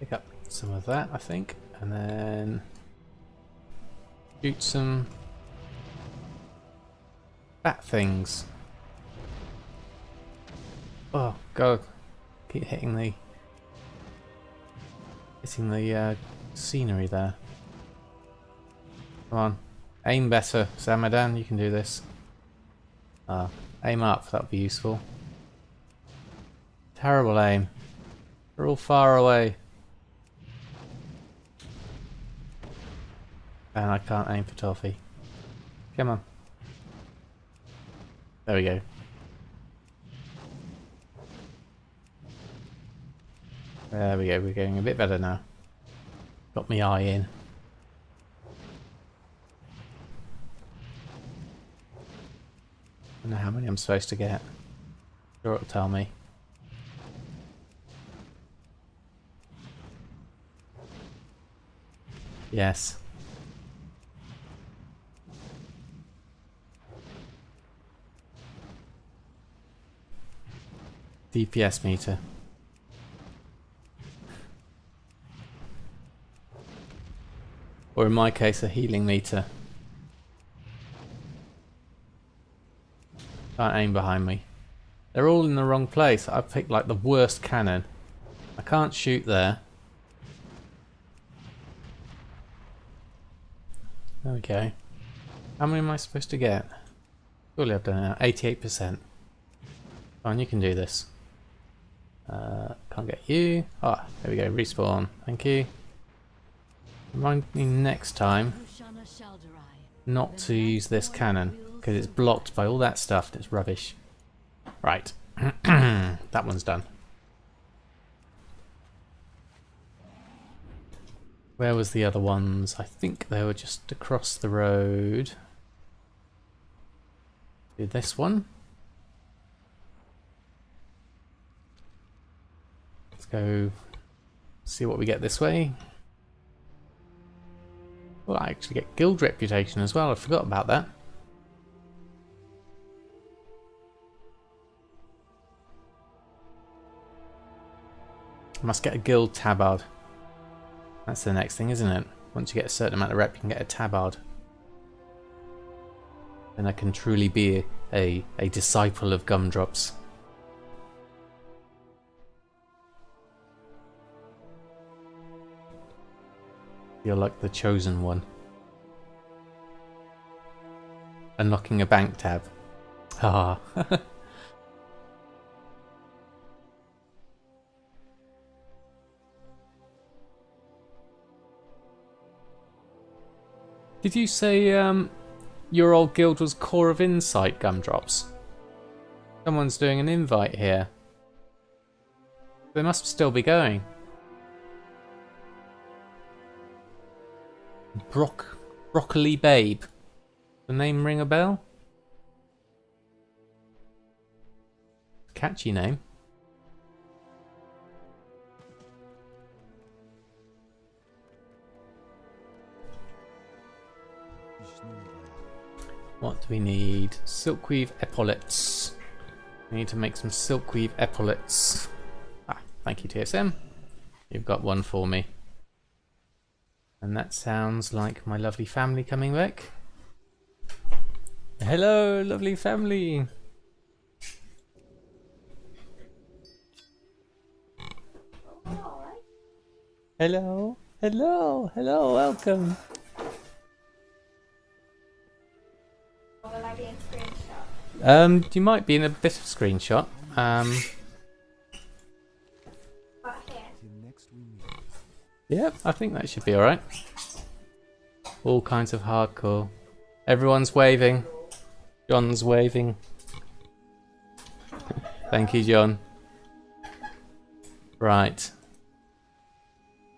Pick up some of that, I think, and then shoot some bat things. Oh god, keep hitting the scenery there. Come on, aim better, Samadan, you can do this. Aim up, that would be useful. Terrible aim. They're all far away. And I can't aim for toffee. Come on. There we go. There we go, we're getting a bit better now. Got my eye in. I don't know how many I'm supposed to get. Sure, it'll tell me. Yes. DPS meter. Or in my case, a healing meter. Can't aim behind me. They're all in the wrong place. I've picked like the worst cannon. I can't shoot there. There we go. How many am I supposed to get? Surely I've done it now. 88%. Come on, you can do this. Can't get you. Ah, there we go. Respawn. Thank you. Remind me next time not to use this cannon because it's blocked by all that stuff. It's rubbish. Right. That one's done. Where was the other ones? I think they were just across the road. Do this one. Let's go see what we get this way. Well, I actually get guild reputation as well. I forgot about that. I must get a guild tabard. That's the next thing, isn't it? Once you get a certain amount of rep, you can get a tabard. Then I can truly be a disciple of Gumdrops. You're like the chosen one. Unlocking a bank tab. Ah. Did you say your old guild was Core of Insight, Gumdrops? Someone's doing an invite here. They must still be going. Broccoli Babe. The name ring a bell? Catchy name. What do we need? Silkweave epaulets. We need to make some silkweave epaulets. Ah, thank you, TSM. You've got one for me. And that sounds like my lovely family coming back. Hello, lovely family. Hello, hello, hello, welcome. Will I be in screenshot? You might be in a bit of screenshot. But here. Yeah, I think that should be alright. All kinds of hardcore. Everyone's waving. John's waving. Thank you, John. Right.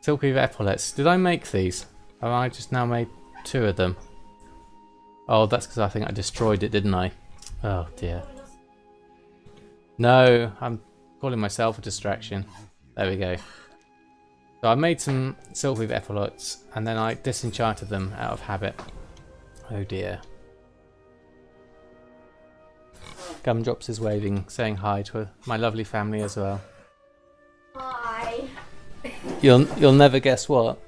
Silky epaulets. Did I make these? Have I just now made 2 of them? Oh, that's because I think I destroyed it, didn't I? Oh dear. No, I'm calling myself a distraction. There we go. So I made some silky epaulets and then I disenchanted them out of habit. Oh dear. Gumdrops is waving, saying hi to my lovely family as well. Hi. You'll never guess what.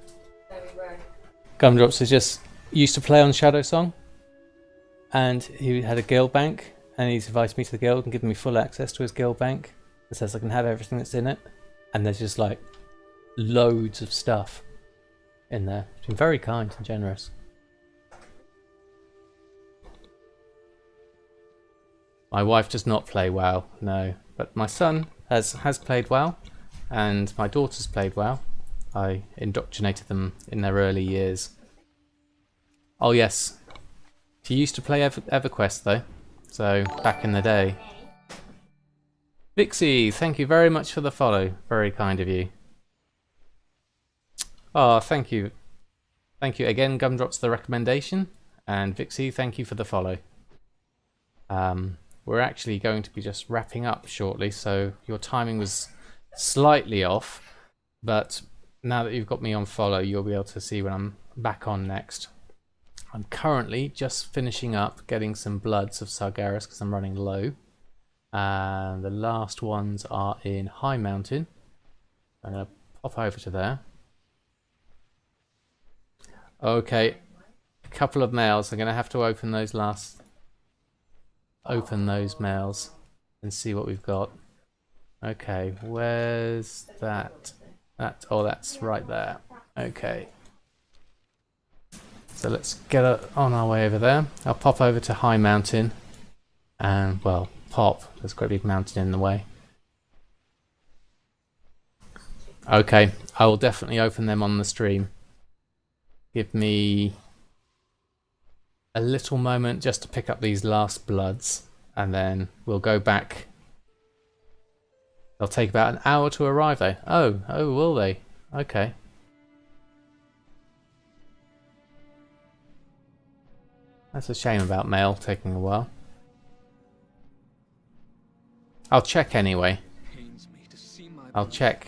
Gumdrops is just used to play on Shadow Song, and he had a guild bank, and he's invited me to the guild and given me full access to his guild bank. It says I can have everything that's in it, and there's just like loads of stuff in there. He's been very kind and generous. My wife does not play WoW, no, but my son has played WoW, and my daughter's played WoW. I indoctrinated them in their early years. Oh yes, she used to play EverQuest though, so back in the day. Vixie, thank you very much for the follow, very kind of you. Oh, thank you. Thank you again, Gumdrops, the recommendation, and Vixie, thank you for the follow. We're actually going to be just wrapping up shortly, so your timing was slightly off, but now that you've got me on follow, you'll be able to see when I'm back on next. I'm currently just finishing up getting some bloods of Sargeras because I'm running low. And the last ones are in High Mountain. I'm going to pop over to there. Okay, a couple of males. I'm going to have to open those males and see what we've got. Okay, where's that? Oh, that's right there. Okay. So let's get on our way over there. I'll pop over to High Mountain. And, well, pop. There's quite a big mountain in the way. Okay, I will definitely open them on the stream. Give me a little moment just to pick up these last bloods. And then we'll go back. They'll take about an hour to arrive though. Oh, will they? Okay. That's a shame about mail taking a while. I'll check anyway. I'll check.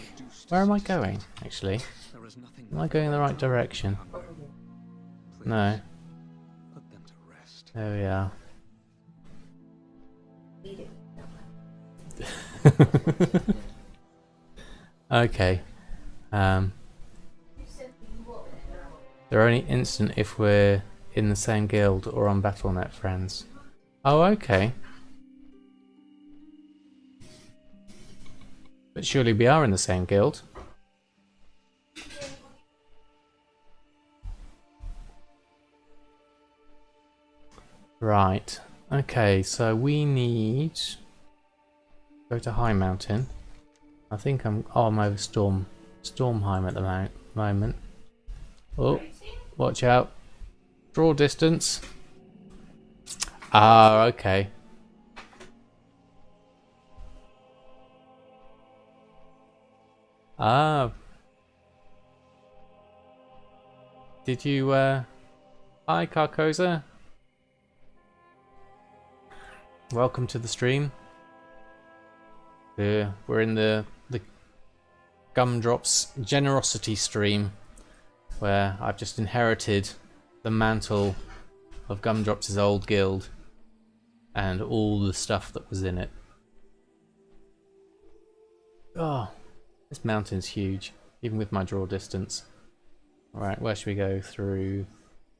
Where am I going, actually? Am I going in the right direction? No. There we are. Okay. They're only instant if we're in the same guild or on Battle.net friends. Oh, okay. But surely we are in the same guild. Right. Okay, so we need go to High Mountain. I think I'm over Stormheim at the moment. Oh, watch out. Draw distance. Ah, okay. Ah. Did you, Hi, Carcosa. Welcome to the stream. We're in the Gumdrops generosity stream, where I've just inherited the mantle of Gumdrops' old guild and all the stuff that was in it. Oh, this mountain's huge, even with my draw distance. Alright, where should we go through?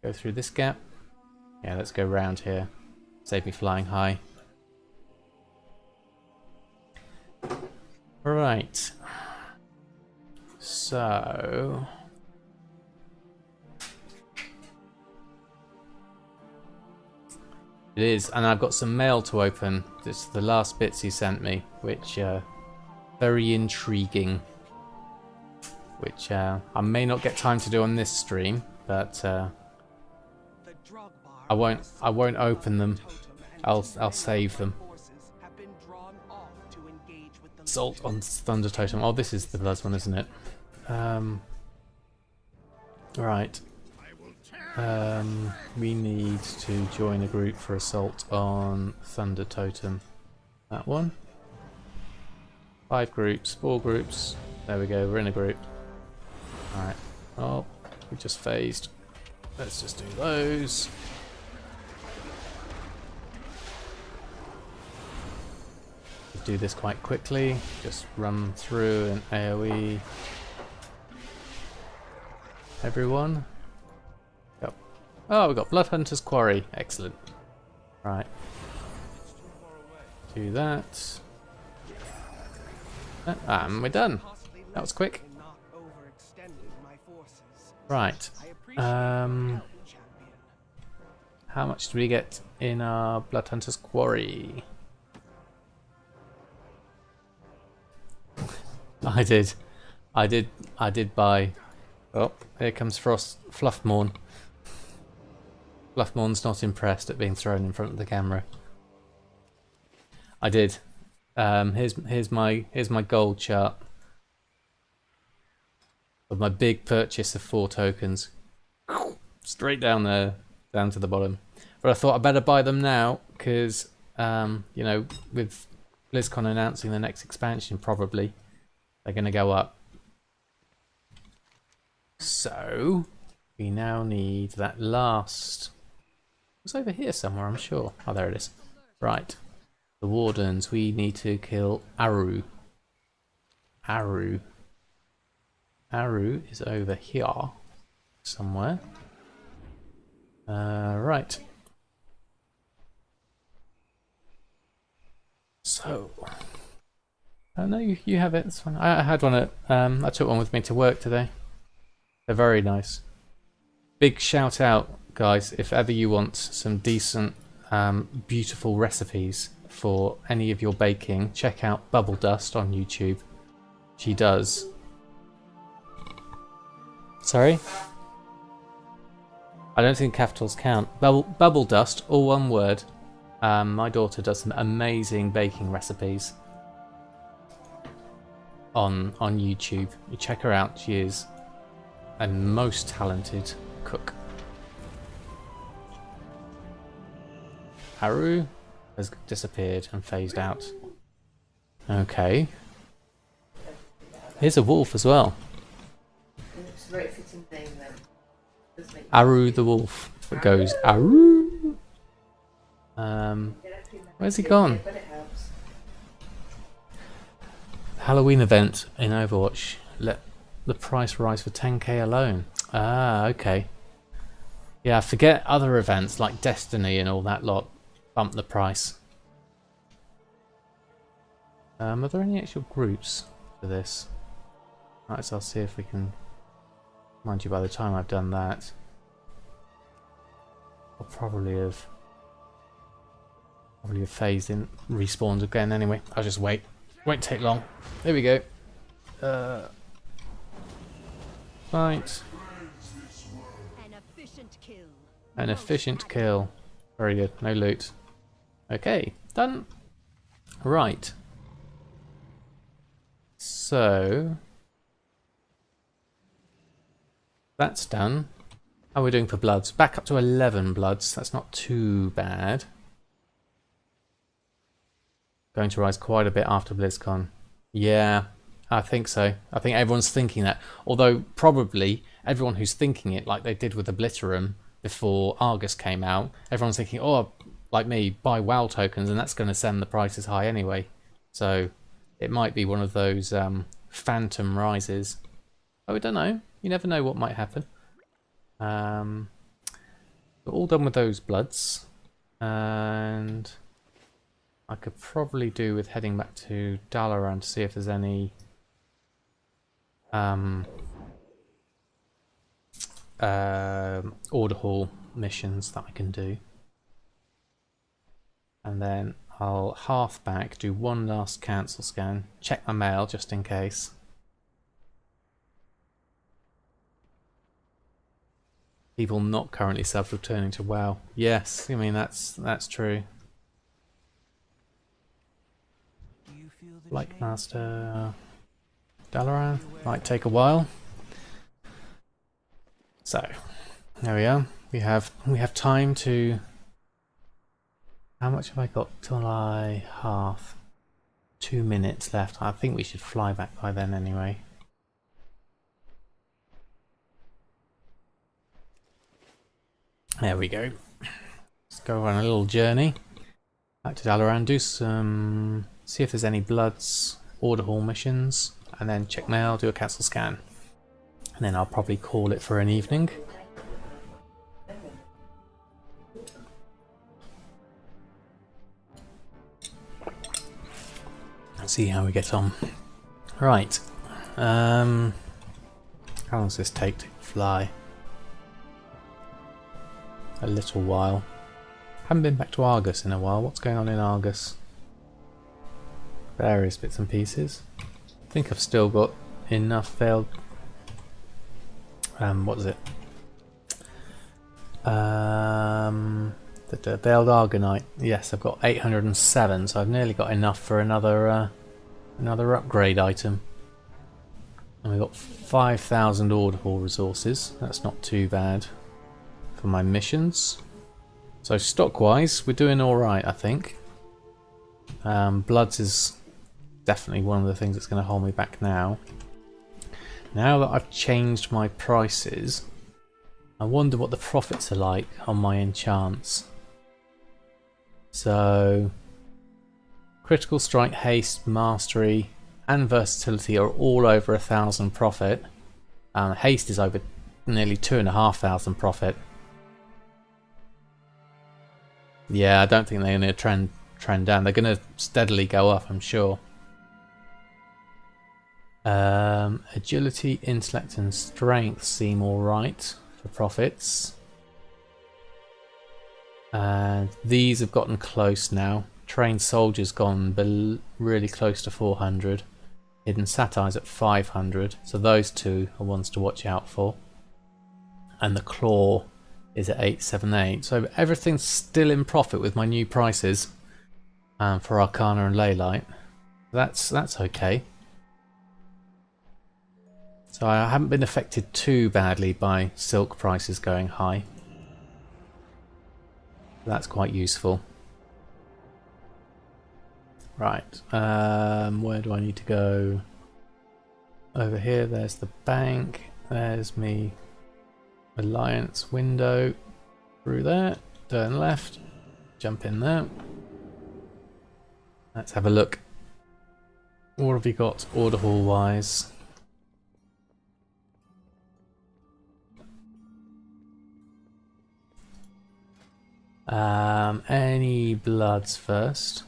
Go through this gap? Yeah, let's go round here. Save me flying high. Right. So... It is, and I've got some mail to open. This is the last bits he sent me, which very intriguing. Which I may not get time to do on this stream, but I won't open them. I'll save them. Assault on Thunder Totem. Oh, this is the Bloods one, isn't it? Right. We need to join a group for assault on Thunder Totem. That one. 5 groups, 4 groups. There we go, we're in a group. Alright. Oh, we just phased. Let's just do those. Do this quite quickly. Just run through an AoE. Everyone. Yep. Oh, we got Bloodhunter's Quarry. Excellent. Right. Do that. And we're done. That was quick. Right. How much do we get in our Bloodhunter's Quarry? I did buy. Oh, here comes Fluffmorn. Fluffmorn's not impressed at being thrown in front of the camera. I did. Here's my gold chart of my big purchase of 4 tokens. Straight down there, down to the bottom. But I thought I better buy them now because you know, with BlizzCon announcing the next expansion, probably they're going to go up. So we now need that last. It's over here somewhere, I'm sure. Oh, there it is. Right. The Wardens. We need to kill Aru. Aru is over here somewhere. Right. So. Oh no, you have it. It's fine. I had one at. I took one with me to work today. They're very nice. Big shout out, guys! If ever you want some decent, beautiful recipes for any of your baking, check out Bubble Dust on YouTube. She does. Sorry? I don't think capitals count. Bubble Dust, all one word. My daughter does some amazing baking recipes on YouTube. You check her out. She is a most talented cook. Haru has disappeared and phased out. Okay. Here's a wolf as well. It's a very fitting name then. Aru the wolf. It goes Aru. Where's he gone? Halloween event in Overwatch. Let the price rise for 10k alone. Ah, okay. Yeah, forget other events like Destiny and all that lot. Bump the price. Are there any actual groups for this? Right, so I'll see if we can. Mind you, by the time I've done that, I'll probably have phased in, respawned again anyway. I'll just wait. Won't take long. There we go. Right. An efficient kill. Very good. No loot. Okay, done. Right. So that's done. How are we doing for bloods? Back up to 11 bloods. That's not too bad. Going to rise quite a bit after BlizzCon. Yeah, I think so. I think everyone's thinking that. Although probably everyone who's thinking it, like they did with Obliterum before Argus came out, everyone's thinking, oh, like me, buy WoW tokens, and that's going to send the prices high anyway. So it might be one of those phantom rises. Oh, we don't know. You never know what might happen. We're all done with those bloods. And I could probably do with heading back to Dalaran to see if there's any order hall missions that I can do. And then I'll half back, do one last cancel scan, check my mail just in case. People not currently subbed returning to WoW. Yes, I mean that's true. Like Master Dalaran might take a while. So there we are. We have time to. How much have I got till I half? 2 minutes left. I think we should fly back by then anyway. There we go. Let's go on a little journey back to Dalaran, do some, see if there's any Bloods, order hall missions, and then check mail, do a cancel scan. And then I'll probably call it for an evening. See how we get on. Right. How long does this take to fly? A little while. Haven't been back to Argus in a while. What's going on in Argus? Various bits and pieces. I think I've still got enough veiled. What is it? The veiled Argonite. Yes, I've got 807, so I've nearly got enough for another upgrade item. And we've got 5,000 order hall resources. That's not too bad for my missions. So stock-wise, we're doing all right, I think. Bloods is definitely one of the things that's going to hold me back now. Now that I've changed my prices, I wonder what the profits are like on my enchants. So, critical strike, haste, mastery, and versatility are all over 1,000 profit. Haste is over nearly 2,500 profit. Yeah, I don't think they're going to trend down. They're going to steadily go up, I'm sure. Agility, intellect, and strength seem alright for profits. And these have gotten close now. Trained soldiers gone really close to 400. Hidden satires at 500. So those two are ones to watch out for. And the claw is at 878. So everything's still in profit with my new prices for Arcana and Leylight. That's okay. So I haven't been affected too badly by silk prices going high. That's quite useful. Right, where do I need to go? Over here, there's the bank. There's me Alliance window. Through there, turn left, jump in there. Let's have a look. What have we got order hall wise? Any Bloods first?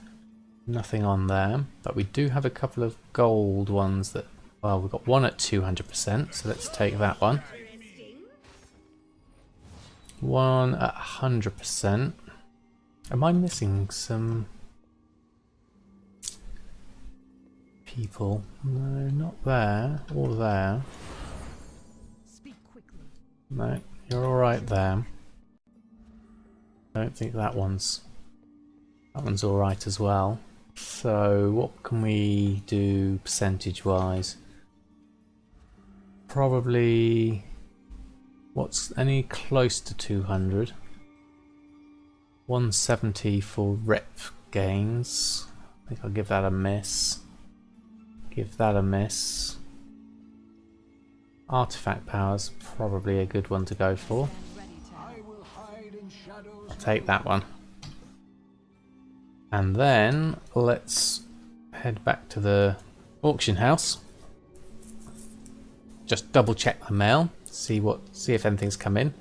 Nothing on there, but we do have a couple of gold ones that, well, we've got one at 200%, so let's take that one. One at 100%. Am I missing some people? No, not there, or there. No, you're alright there. I don't think that one's alright as well. So what can we do percentage wise? Probably what's any close to 200? 170 for rep gains. I think I'll give that a miss. Give that a miss. Artifact power's probably a good one to go for. I'll take that one. And then let's head back to the auction house. Just double check my mail, see if anything's come in.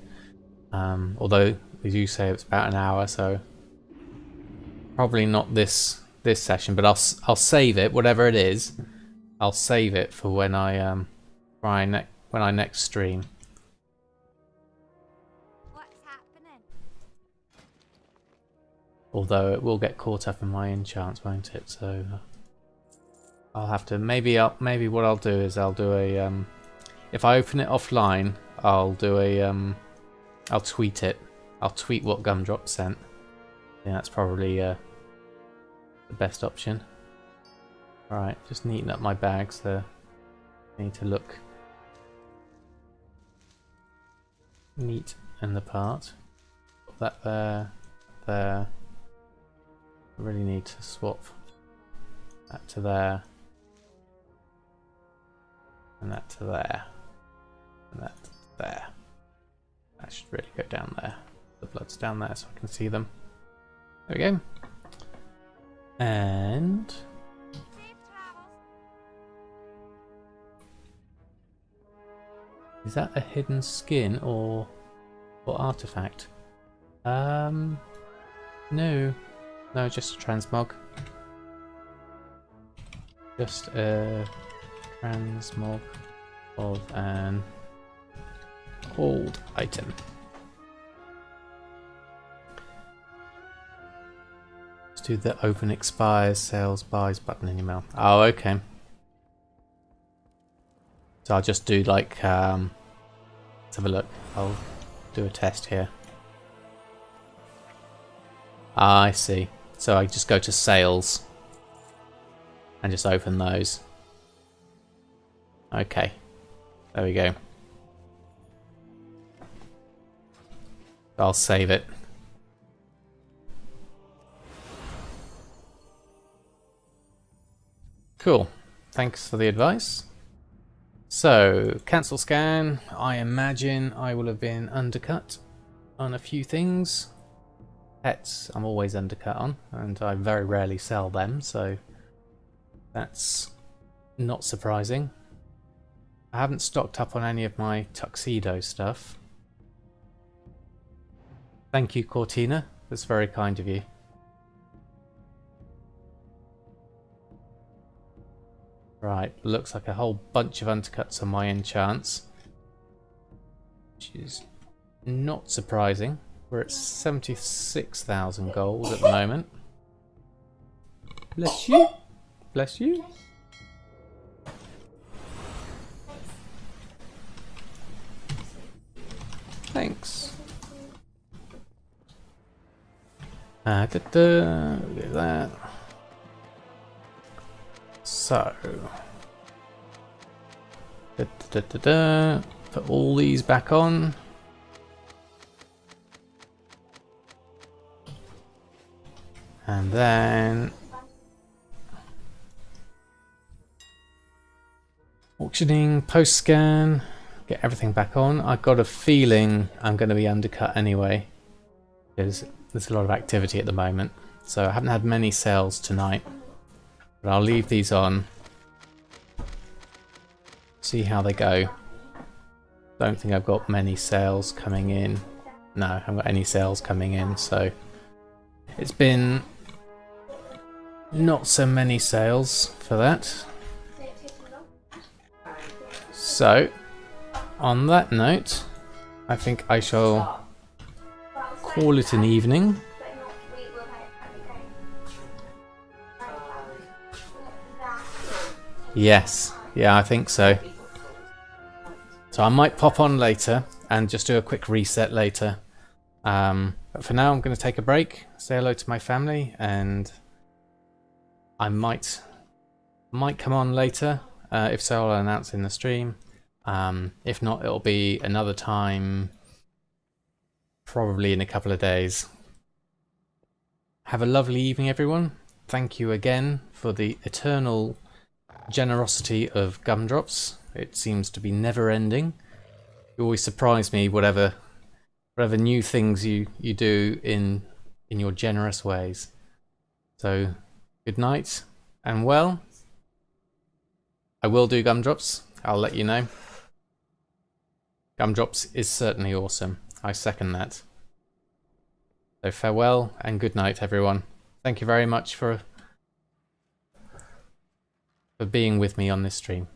Although they do say it's about an hour, so Probably not this session, but I'll save it, whatever it is. I'll save it for when I when I next stream. What's happening? Although it will get caught up in my enchants, won't it? So I'll have to maybe what I'll do is I'll do a if I open it offline, I'll do a I'll tweet it. I'll tweet what Gumdrops sent. I think that's probably the best option. Alright, just neaten up my bags there. I need to look neat and apart. Put that there. I really need to swap that to there. And that to there. And that to there. That should really go down there. The blood's down there so I can see them. There we go. And is that a hidden skin or artifact? No, just a transmog. Just a transmog of an old item. Let's do the open expires sales buys button in your mail. Oh, okay. So I'll just do like let's have a look. I'll do a test here. Ah, I see. So I just go to sales and just open those. Okay. There we go. I'll save it. Cool. Thanks for the advice. So, cancel scan. I imagine I will have been undercut on a few things. Pets, I'm always undercut on, and I very rarely sell them, so that's not surprising. I haven't stocked up on any of my tuxedo stuff. Thank you, Cortina. That's very kind of you. Right, looks like a whole bunch of undercuts on my enchants, which is not surprising. We're at 76,000 gold at the moment. Bless you. Bless you. Thanks. Look at that. So, put all these back on. And then auctioning, post scan, get everything back on. I've got a feeling I'm going to be undercut anyway, because there's a lot of activity at the moment. So I haven't had many sales tonight, but I'll leave these on. See how they go. Don't think I've got many sales coming in. No, I haven't got any sales coming in, so it's been not so many sales for that. So, on that note, I think I shall call it an evening. Yes, yeah, I think so. So I might pop on later and just do a quick reset later. But for now, I'm going to take a break, say hello to my family, and I might come on later. If so, I'll announce in the stream. If not, it'll be another time, probably in a couple of days. Have a lovely evening, everyone. Thank you again for the eternal generosity of Gumdrops. It seems to be never ending. You always surprise me, whatever new things you do in your generous ways. So, good night, and well, I will do Gumdrops. I'll let you know. Gumdrops is certainly awesome. I second that. So farewell and good night, everyone. Thank you very much for being with me on this stream.